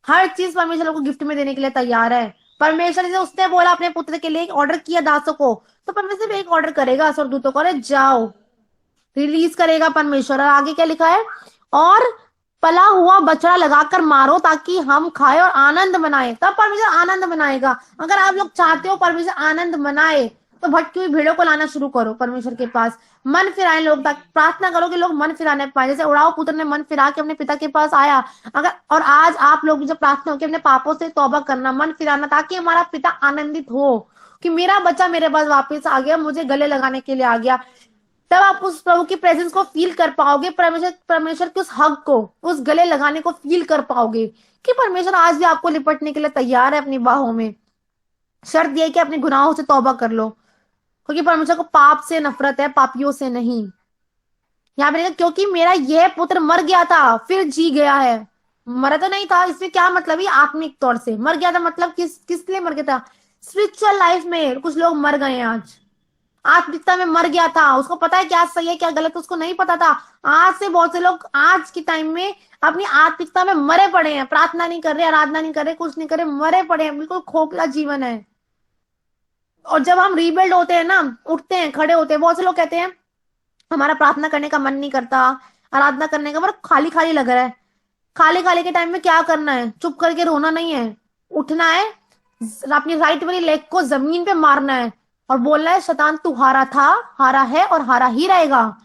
हर चीज परमेश्वर को गिफ्ट में देने के लिए तैयार है। परमेश्वर से उसने बोला अपने पुत्र के लिए ऑर्डर किया दासों को, तो परमेश्वर भी एक ऑर्डर करेगा स्वर्गदूतों को, अरे जाओ, रिलीज करेगा परमेश्वर। और आगे क्या लिखा है, और पला हुआ बछड़ा लगाकर मारो ताकि हम खाए और आनंद मनाए, तब परमेश्वर आनंद मनाएगा। अगर आप लोग चाहते हो परमेश्वर आनंद मनाए, तो भटकी हुई भीड़ों को लाना शुरू करो परमेश्वर के पास, मन फिराए लोग, प्रार्थना करो कि लोग मन फिराने पाए, जैसे उड़ाओ पुत्र ने मन फिरा के अपने पिता के पास आया। अगर और आज आप लोग जो प्रार्थना हो कि अपने पापों से तौबा करना, मन फिराना, ताकि हमारा पिता आनंदित हो कि मेरा बच्चा मेरे पास वापस आ गया, मुझे गले लगाने के लिए आ गया, तब आप उस प्रभु की प्रेजेंस को फील कर पाओगे, परमेश्वर के उस हक को, उस गले लगाने को फील कर पाओगे कि परमेश्वर आज भी आपको लिपटने के लिए तैयार है अपनी बाहों में। शर्त यह कि अपने गुनाहों से तौबा कर लो, क्योंकि परमेश्वर को पाप से नफरत है, पापियों से नहीं। यहाँ पे क्योंकि मेरा यह पुत्र मर गया था फिर जी गया है, मरा तो नहीं था, इसमें क्या मतलब है, आत्मिक तौर से मर गया था, मतलब किस लिए मर गया था, स्पिरिचुअल लाइफ में कुछ लोग मर गए हैं आज, आत्मिकता में मर गया था, उसको पता है क्या सही है क्या गलत, उसको नहीं पता था। आज से बहुत से लोग आज के टाइम में अपनी आत्मिकता में मरे पड़े हैं, प्रार्थना नहीं कर रहे, आराधना नहीं कर रहे, कुछ नहीं कर रहे, मरे पड़े हैं, बिल्कुल खोखला जीवन है। और जब हम रीबिल्ड होते हैं ना, उठते हैं, खड़े होते हैं, बहुत से लोग कहते हैं हमारा प्रार्थना करने का मन नहीं करता, आराधना करने का, मतलब खाली खाली लग रहा है। खाली खाली के टाइम में क्या करना है, चुप करके रोना नहीं है, उठना है, अपनी राइट वाली लेग को जमीन पे मारना है और बोलना है शैतान तू हारा था, हारा है और हारा ही रहेगा।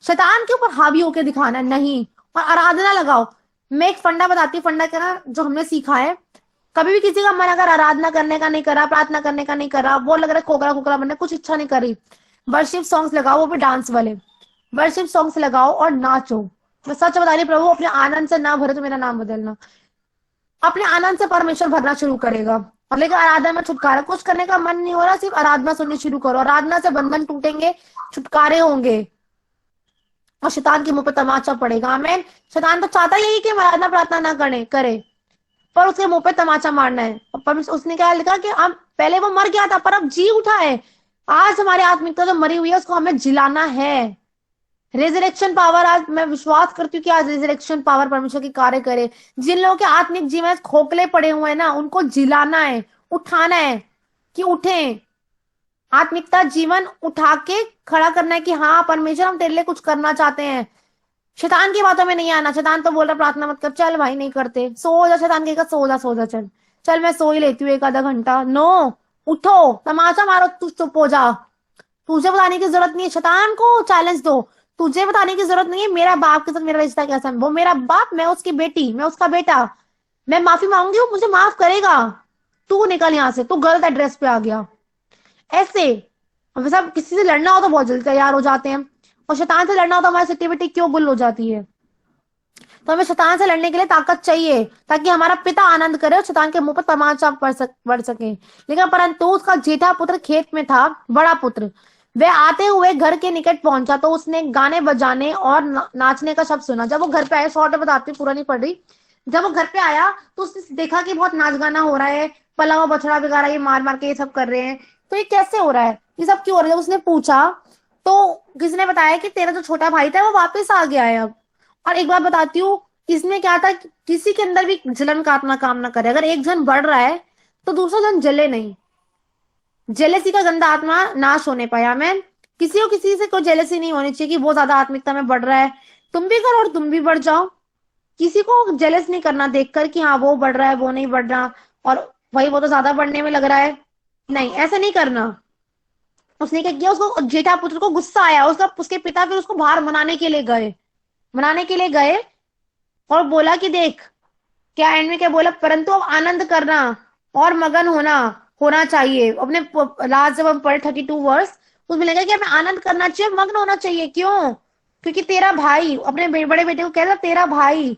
शैतान के ऊपर हावी होकर दिखाना नहीं, और आराधना लगाओ। मैं एक फंडा बताती हूँ, फंडा क्या जो हमने सीखा है, कभी भी किसी का मन अगर आराधना करने का नहीं करा, प्रार्थना करने का नहीं करा, वो लग रहा है खोखला खोखला बनने, कुछ इच्छा नहीं करी, वर्शिप सॉन्ग्स लगाओ, वो भी डांस वाले वर्शिप सॉन्ग्स लगाओ और नाचो। मैं सच बता रही प्रभु, अपने आनंद से ना भरे तो मेरा नाम बदलना, अपने आनंद से परमेश्वर भरना शुरू करेगा। और लेकिन आराधना में छुटकारा, कुछ करने का मन नहीं हो रहा, सिर्फ आराधना सुननी शुरू करो, आराधना से बंधन टूटेंगे, छुटकारे होंगे, और शैतान के मुंह पे तमाचा पड़ेगा। आमीन। शैतान तो चाहता यही कि हम आराधना प्रार्थना ना करे, पर उसके मुंह पे तमाचा मारना है। और उसने क्या लिखा कि अब पहले वो मर गया था पर अब जी उठा है। आज हमारी आत्मिकता जो मरी हुई है उसको हमें जिलाना है। रेजरेक्शन पावर, आज मैं विश्वास करती हूँ कि आज रेजरेक्शन पावर परमेश्वर की कार्य करे। जिन लोगों के आत्मिक जीवन खोखले पड़े हुए हैं ना, उनको जिलाना है, उठाना है कि उठे, आत्मिकता जीवन उठा के खड़ा करना है कि हाँ परमेश्वर हम तेरे लिए कुछ करना चाहते हैं। शैतान की बातों में नहीं आना। शैतान तो बोल रहा प्रार्थना मत कर, चल भाई नहीं करते, सो जा, शैतान कहेगा सो जा, चल मैं सो ही लेती हूँ एक आधा घंटा। नो, उठो, तमाचा मारो, तू चुप हो जा, तुझे बताने की जरूरत नहीं है, शैतान को चैलेंज दो, तुझे बताने की जरूरत नहीं है मेरा बाप के साथ मेरा रिश्ता कैसा है। वो मेरा बाप, मैं उसकी बेटी, मैं उसका बेटा, मैं माफी मांगूंगी वो मुझे माफ करेगा, तू निकल यहाँ से, तू गलत एड्रेस पे आ गया। ऐसे सब किसी से लड़ना हो तो बहुत जल्दी तैयार हो जाते हैं, और शैतान से लड़ना हो तो हमारी सिट्टी बिट्टी क्यों गुल हो जाती है। तो हमें शैतान से लड़ने के लिए ताकत चाहिए, ताकि हमारा पिता आनंद करे और शैतान के मुंह पर तमाचा पड़ सके। लेकिन परंतु उसका जेठा पुत्र खेत में था, बड़ा पुत्र, वह आते हुए घर के निकट पहुंचा तो उसने गाने बजाने और नाचने का शब्द सुना। जब वो घर पे आया, शॉर्ट बताती हूँ, पूरा नहीं पढ़ रही, जब वो घर पे आया तो उसने देखा कि बहुत नाच गाना हो रहा है, पला हुआ बछड़ा वगैरह ये मार मार के ये सब कर रहे हैं, तो ये कैसे हो रहा है, ये सब क्यों हो रहा है। जब उसने पूछा तो किसी ने बताया कि तेरा जो छोटा भाई था वो वापस आ गया है अब। और एक बात बताती हूँ, इसमें क्या था, किसी के अंदर भी जलन का आत्मा काम ना करे। अगर एक जन बढ़ रहा है तो दूसरा जन जले नहीं, जेलेसी का गंदा आत्मा नाश होने पाया। मैं किसी से कोई जेलेसी नहीं होनी चाहिए कि वो ज्यादा आत्मिकता में बढ़ रहा है, तुम भी करो और तुम भी बढ़ जाओ। किसी को जेलस नहीं करना देखकर कि हाँ वो बढ़ रहा है वो नहीं बढ़ रहा, और भाई वो तो ज्यादा बढ़ने में लग रहा है, नहीं, ऐसा नहीं करना। उसने क्या किया, उसको जेठा पुत्र को गुस्सा आया, उसके पिता फिर उसको बाहर मनाने के लिए गए और बोला कि देख क्या एंड में क्या बोला, परंतु अब आनंद करना और मगन होना चाहिए। अपने लास्ट जब हम पढ़े 32 वर्ष, उसमें लगा कि हमें आनंद करना चाहिए, मग्न होना चाहिए। क्यों? क्योंकि तेरा भाई अपने बड़े बेटे को कहता, तेरा भाई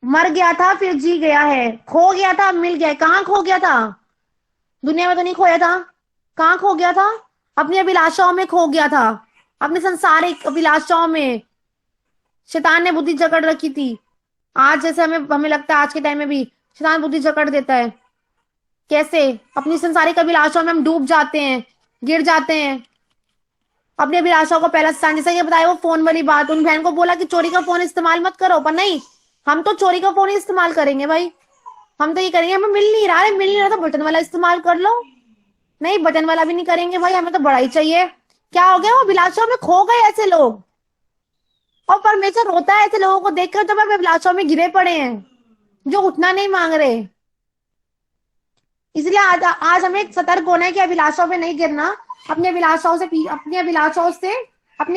मर गया था फिर जी गया है, खो गया था मिल गया है। कहाँ खो गया था? दुनिया में तो नहीं खोया था। कहाँ खो गया था? अपनी अभिलाषाओं में खो गया था, अपने संसारिक अभिलाषाओं में। शैतान ने बुद्धि जकड़ रखी थी। आज जैसे हमें लगता है आज के टाइम में भी शैतान बुद्धि जकड़ देता है। कैसे? अपनी संसारिक अभिलाषाओं में हम डूब जाते हैं, गिर जाते हैं। अपनी अभिलाषाओं को पहला स्थान, जैसा ये बताया वो फोन वाली बात, उन बहन को बोला कि चोरी का फोन इस्तेमाल मत करो, पर नहीं, हम तो चोरी का फोन ही इस्तेमाल करेंगे भाई। हम तो ये करेंगे, हमें मिल नहीं रहा है, मिल नहीं रहा तो बटन वाला इस्तेमाल कर लो। नहीं, बटन वाला भी नहीं करेंगे भाई, हमें तो बड़ा ही चाहिए। क्या हो गया? वो अभिलाषाओं में खो गए ऐसे लोग, और परमेश्वर रोता है ऐसे लोगों को देखकर जो अभिलाषाओं में गिरे पड़े हैं, जो उठना नहीं मांग रहे। इसलिए आज हमें सतर्क होना है कि अभिलाषाओं पे नहीं गिरना, अपनी अभिलाषाओं से अपने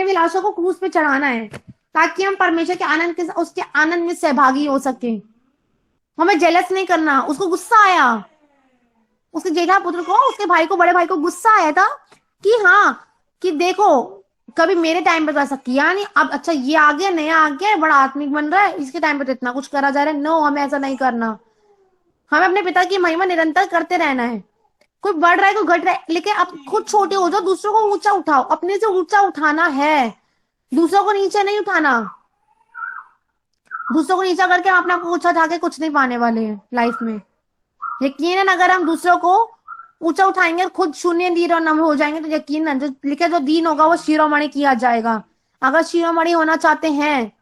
अभिलाषाओं को क्रूस पे चढ़ाना है, ताकि हम परमेश्वर के आनंद के उसके आनंद में सहभागी हो सके। हमें जेलस नहीं करना। उसको गुस्सा आया, उसके जेठा पुत्र को, उसके भाई को, बड़े भाई को गुस्सा आया था कि हाँ, कि देखो कभी मेरे टाइम पे तो ऐसा किया नहीं, अब अच्छा ये आ गया, नया आ गया, बड़ा आत्मिक बन रहा है, इसके टाइम पे तो इतना कुछ करा जा रहा है। नो, हमें ऐसा नहीं करना। हमें अपने पिता की महिमा निरंतर करते रहना है। कोई बढ़ रहा है, कोई घट रहा है, लेकिन अब खुद छोटे हो जाओ, दूसरों को ऊंचा उठाओ। अपने से ऊंचा उठाना है, दूसरों को नीचे नहीं उठाना। दूसरों को नीचा करके हम अपने आप को ऊंचा उठा के कुछ नहीं पाने वाले हैं लाइफ में। यकीनन अगर हम दूसरों को ऊंचा उठाएंगे और खुद शून्य दीन और नम्र हो जाएंगे, तो यकीनन जो लिखे जो दीन होगा वो शिरोमणि किया जाएगा। अगर शिरोमणि होना चाहते हैं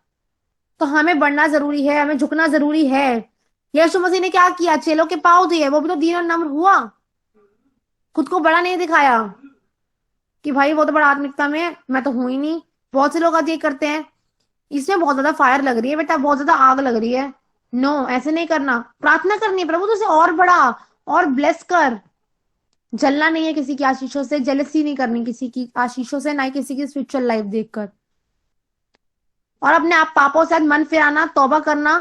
तो हमें बढ़ना जरूरी है, हमें झुकना जरूरी है। यीशु मसीह ने क्या किया? चेलों के पांव दिए, वो भी तो दीन और नम्र हुआ, खुद को बड़ा नहीं दिखाया कि भाई वो तो बड़ा आत्मिकता में है, मैं तो हूं ही नहीं। बहुत से लोग आज ये करते हैं। इसमें बहुत ज्यादा फायर लग रही है बेटा, बहुत ज्यादा आग लग रही है। नो, ऐसे नहीं करना। प्रार्थना करनी है, प्रभु तुझे और बड़ा और ब्लेस कर। जलना नहीं है किसी की आशीषों से, जेलसी नहीं करनी किसी की आशीषों से, ना ही किसी की स्पिरिचुअल लाइफ देखकर। और अपने आप पापों से मन फिराना, तौबा करना,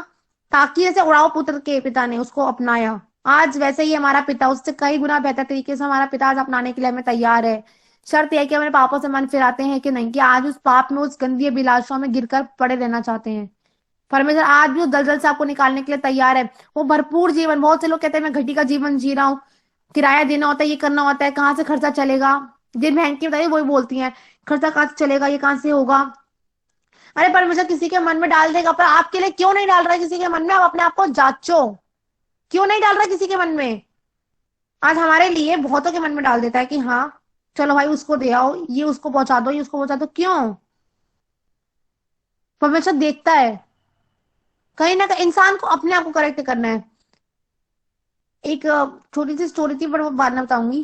ताकि जैसे उड़ाव पुत्र के पिता ने उसको अपनाया, आज वैसे ही हमारा पिता उससे कई गुना बेहतर तरीके से हमारा पिता आज अपनाने के लिए हमें तैयार है। शर्त यह कि हमारे पापों से मन फिराते हैं कि नहीं, कि आज उस पाप में, उस गंदी अभिलाषाओं में गिरकर पड़े रहना चाहते हैं। परमेश्वर आज भी उस दलदल से आपको निकालने के लिए तैयार है। वो भरपूर जीवन, बहुत से लोग कहते हैं मैं घटी का जीवन जी रहा हूँ, किराया देना होता है, ये करना होता है, कहाँ से खर्चा चलेगा। जिन बहन की बताइए वही बोलती हैं, खर्चा कहाँ से चलेगा, ये कहाँ से होगा। अरे परमेश्वर किसी के मन में डाल देगा, पर आपके लिए क्यों नहीं डाल रहा है किसी के मन में? आप अपने आप को जांचो, क्यों नहीं डाल रहा किसी के मन में? आज हमारे लिए बहुतों के मन में डाल देता है कि हाँ चलो भाई उसको दे आओ, ये उसको पहुंचा दो, ये उसको पहुंचा दो। क्यों? परमेश्वर देखता है। कहीं ना कहीं इंसान को अपने आप को करेक्ट करना है। एक छोटी सी स्टोरी थी, पर वो बाद में बताऊंगी,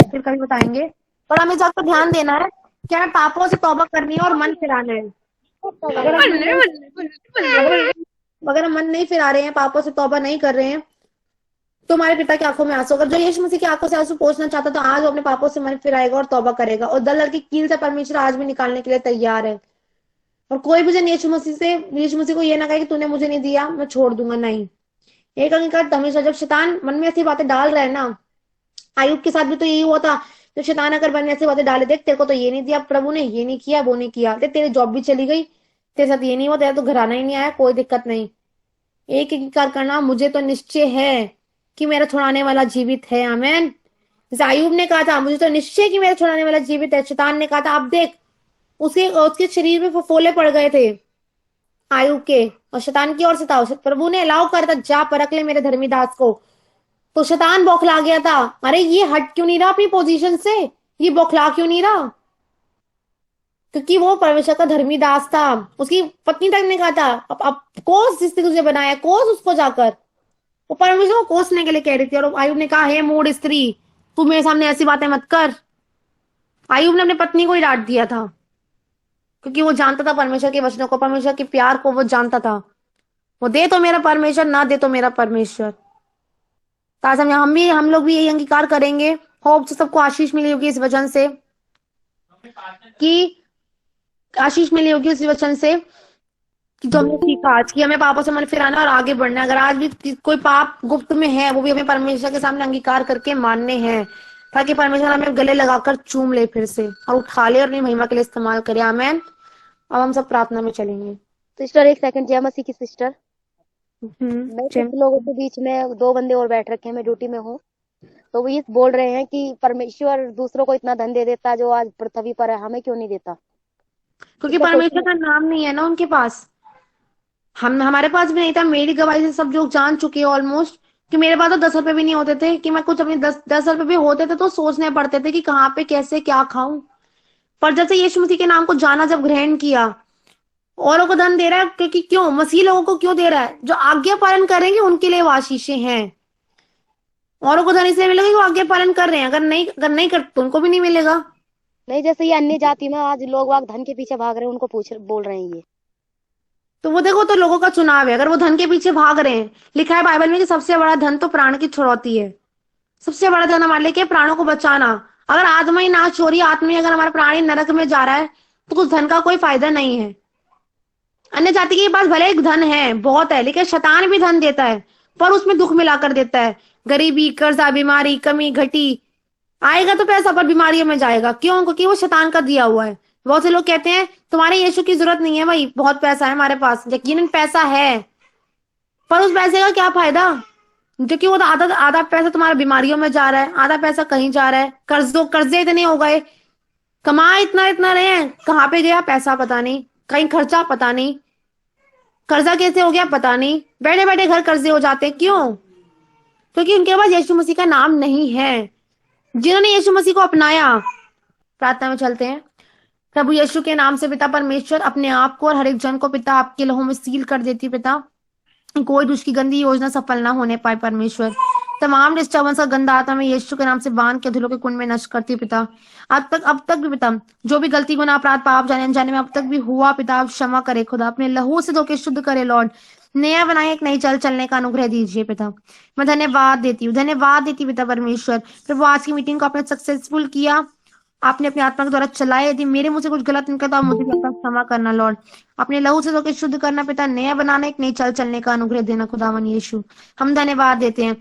फिर कभी बताएंगे। पर हमें इस बात पर ध्यान देना है कि हमें पापों से तौबा करनी है और मन फिराना है। अगर हम मन नहीं फिरा रहे हैं, पापों से तौबा नहीं कर रहे हैं, तो हमारे पिता की आंखों में आंसू। अगर जो यीशु मसीह की आंखों से आंसू पोंछना चाहता तो आज वो अपने पापों से मन फिराएगा और तौबा करेगा, और दलदल की कील से परमेश्वर आज भी निकालने के लिए तैयार है। और कोई भी जन यीशु मसीह को ये ना कहे कि तूने मुझे नहीं दिया, मैं छोड़ दूंगा, नहीं। एक अंगीकार हमेशा, जब शैतान मन में ऐसी बातें डाल रहा है ना, आयुब के साथ भी तो यही हुआ था। जब शैतान अगर मन में ऐसी बातें डाले, देख तेरे को तो ये नहीं दिया प्रभु ने, ये नहीं किया, वो नहीं किया, देख तेरी जॉब भी चली गई, तेरे साथ ये नहीं हुआ, तेरा तो घराना ही नहीं आया, कोई दिक्कत नहीं। एक अंगीकार करना, मुझे तो निश्चय है कि मेरा छुड़ाने वाला जीवित है। आमीन। जैसे आयुब ने कहा था, मुझे तो निश्चय कि मेरा छुड़ाने वाला जीवित है। शैतान ने कहा था, अब देख उसके शरीर में फफोले पड़ गए थे आयुब के, और शैतान की ओर से था। प्रभु ने अलाउ कर था, जा परख ले मेरे धर्मी दास को। तो शैतान बौखला गया था, अरे ये हट क्यों नहीं रहा अपनी पोजीशन से, ये बौखला क्यों नहीं रहा? क्योंकि वो परमेश्वर का धर्मी दास था। उसकी पत्नी तक ने कहा था, अब कोस जिसने तुझे बनाया, कोस उसको जाकर। वो परमेश्वर को कोसने के लिए कह रही थी, और आयुब ने कहा, हे मूढ़ स्त्री, तू मेरे सामने ऐसी बातें मत कर। आयुब ने अपनी पत्नी को ही डांट दिया था, क्योंकि वो जानता था परमेश्वर के वचनों को, परमेश्वर के प्यार को वो जानता था। वो दे तो मेरा परमेश्वर, ना दे तो मेरा परमेश्वर। ताज हम लोग भी यही अंगीकार करेंगे। होप से सबको आशीष मिली होगी इस वचन से, कि आशीष मिली होगी इस वचन से कि जो हमने सीखा आज कि हमें पापों से मन फिराना और आगे बढ़ना है। अगर आज भी कोई पाप गुप्त में है, वो भी हमें परमेश्वर के सामने अंगीकार करके मानने हैं, ताकि परमेश्वर हमें गले लगाकर चूम ले फिर से और उठा ले और अपनी महिमा के लिए इस्तेमाल करे। आमेन। अब हम सब प्रार्थना में चलेंगे। सिस्टर एक सेकंड, जय मसीह की सिस्टर। मैं जय कुछ लोगों के बीच में 2 बंदे और बैठ रखे हैं, मैं ड्यूटी में हूँ, तो वो ये बोल रहे हैं कि परमेश्वर दूसरों को इतना धन दे देता है जो आज पृथ्वी पर है, हमें क्यों नहीं देता? क्योंकि इसका परमेश्वर का नाम नहीं है ना उनके पास। हमारे पास भी नहीं था। मेरी गवाही से सब लोग जान चुके हैं ऑलमोस्ट कि मेरे पास तो 10 रुपए भी नहीं होते थे, कि मैं कुछ अपने 10 रुपए भी होते थे तो सोचने पड़ते थे कि कहाँ पे कैसे क्या खाऊं। पर जब से यीशु मसीह के नाम को जाना, जब ग्रहण किया, औरों को धन दे रहा है। क्योंकि क्यों? मसीह लोगों को क्यों दे रहा है? जो आज्ञा पालन करेंगे उनके लिए वो आशीषें हैं। औरों को धन इसलिए मिलेगा कि वो आज्ञा पालन कर रहे हैं। अगर नहीं करते तो उनको भी नहीं मिलेगा। नहीं, जैसे ये अन्य जाति में आज लोग वाग धन के पीछे भाग रहे हैं, उनको बोल रहे हैं ये। तो वो देखो, तो लोगों का चुनाव है। अगर वो धन के पीछे भाग रहे हैं, लिखा है बाइबल में कि सबसे बड़ा धन तो प्राण की छुड़ौती है। सबसे बड़ा धन हमारे लिए क्या है? प्राणों को बचाना। अगर आत्मा ही नाश हो रही है, आत्मा ही अगर हमारा प्राणी नरक में जा रहा है, तो उस धन का कोई फायदा नहीं है। अन्य जाति के पास भले एक धन है, बहुत है, लेकिन शैतान भी धन देता है, पर उसमें दुख मिलाकर देता है। गरीबी, कर्जा, बीमारी, कमी, घटी आएगा तो पैसा, पर बीमारियों में जाएगा। क्यों? क्योंकि वो शैतान का दिया हुआ है। बहुत से लोग कहते हैं तुम्हारे यीशु की जरूरत नहीं है भाई, बहुत पैसा है हमारे पास। यकीनन पैसा है, पर उस पैसे का क्या फायदा? क्योंकि वो आधा पैसा तुम्हारा बीमारियों में जा रहा है, आधा पैसा कहीं जा रहा है। कर्जे इतने हो गए, कमा इतना रहे हैं, कहाँ पे गया पैसा पता नहीं, कहीं खर्चा पता नहीं, कर्जा कैसे हो गया पता नहीं, बैठे बैठे घर कर्जे हो जाते। क्यों? क्योंकि उनके पास यीशु मसीह का नाम नहीं है। जिन्होंने यीशु मसीह को अपनाया, प्रार्थना में चलते हैं। प्रभु यीशु के नाम से पिता परमेश्वर अपने आप को और हर एक जन को पिता आपके लहू में सील कर देती पिता। कोई दुष्ट की गंदी योजना सफल ना होने पाए परमेश्वर। तमाम डिस्टर्बेंस का गंदा आत्मा में यीशु के नाम से बांध के धूलों के कुंड में नष्ट करती पिता। अब तक भी पिता, जो भी गलती गुनाह अपराध पाप जाने अनजाने में अब तक भी हुआ पिता, आप क्षमा करे खुदा, अपने लहू से धोके शुद्ध करे लॉर्ड। नया बनाए, एक नई चलने का अनुग्रह दीजिए पिता। मैं धन्यवाद देती हूँ पिता परमेश्वर। प्रभु आज की मीटिंग को आपने सक्सेसफुल किया, आपने अपनी आत्मा के द्वारा चलाया। यदि मेरे मुझसे कुछ गलत निकलता आप मुझे क्षमा करना लॉर्ड। अपने लहू से धोके शुद्ध करना पिता, नया बनाना, एक नई चलने का अनुग्रह देना खुदावन यीशु। हम धन्यवाद देते हैं।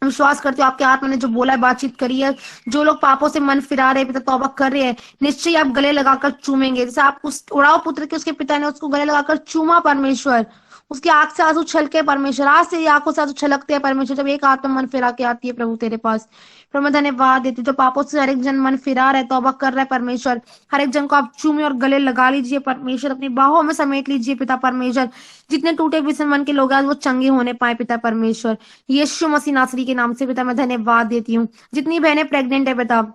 हम विश्वास करते हो आपके आत्मा ने जो बोला है, बातचीत करी है। जो लोग पापों से मन फिरा रहे पिता, तौबा कर रहे हैं, निश्चय आप गले लगाकर चूमेंगे। जैसे आप उस उड़ाव पुत्र के उसके पिता ने उसको गले लगाकर चूमा परमेश्वर, उसकी आंख से आंसू छलके परमेश्वर। आज से आंखों से आंसू छलकते हैं परमेश्वर, जब एक आत्मा मन फिरा के आती है प्रभु तेरे पास। पर मैं धन्यवाद देती हूँ जो पापों से हर एक जन मन फिरा रहा है, तौबा कर रहा है परमेश्वर। हर एक जन को आप चूमे और गले लगा लीजिए परमेश्वर, अपनी बाहों में समेट लीजिए पिता परमेश्वर। जितने टूटे बिसर मन के लोग आज वो चंगे होने पाए पिता परमेश्वर, यीशु मसीह नासरी के नाम से पिता मैं धन्यवाद देती हूँ। जितनी बहनें प्रेग्नेंट है पिता,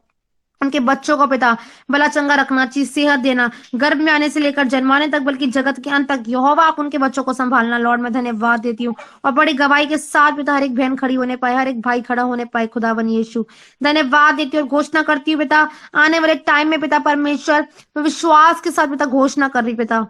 उनके बच्चों को पिता भला चंगा रखना चाहिए, सेहत देना, गर्भ में आने से लेकर जन्माने तक, बल्कि जगत के अंत तक यहोवा आप उनके बच्चों को संभालना लॉर्ड। मैं धन्यवाद देती हूँ और बड़ी गवाही के साथ पिता हर एक बहन खड़ी होने पाए, हर एक भाई खड़ा होने पाए खुदावन यीशु। धन्यवाद देती हूँ और घोषणा करती हूँ पिता, आने वाले टाइम में पिता परमेश्वर मैं विश्वास के साथ पिता घोषणा कर रही पिता,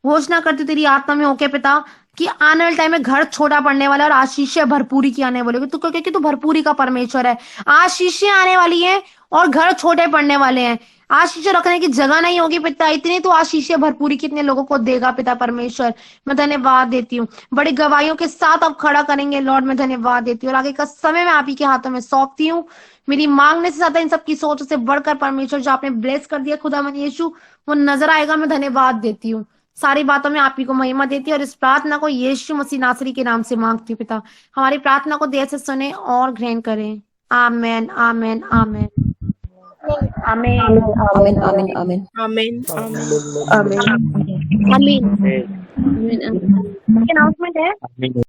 घोषणा करती तेरी आत्मा में होके पिता कि आने वाले टाइम में घर छोटा पड़ने वाला और आशीषें भरपूरी की आने वाली होगी। क्योंकि तू भरपूरी का परमेश्वर है। आशीषें आने वाली हैं और घर छोटे पड़ने वाले हैं। आशीषें रखने की जगह नहीं होगी पिता, इतनी तो आशीषें भरपूरी कितने लोगों को देगा पिता परमेश्वर। मैं धन्यवाद देती हूँ, बड़ी गवाहियों के साथ आप खड़ा करेंगे लॉर्ड। मैं धन्यवाद देती हूँ और आगे का समय मैं आप ही के हाथों में सौंपती हूँ। मेरी मांगने से ज्यादा इन सबकी सोच से बढ़कर परमेश्वर जो आपने ब्लेस कर दिया खुदा मन यीशु, वो नजर आएगा। मैं धन्यवाद देती हूँ, सारी बातों में आप ही को महिमा देती है और इस प्रार्थना को यीशु मसीह नासरी के नाम से मांगती हूँ पिता। हमारी प्रार्थना को देर से सुने और ग्रहण करें। आमेन आमेन आमेन आमीन आमीन आमीन आमीन आमीन आमीन आमीन। अनाउंसमेंट है।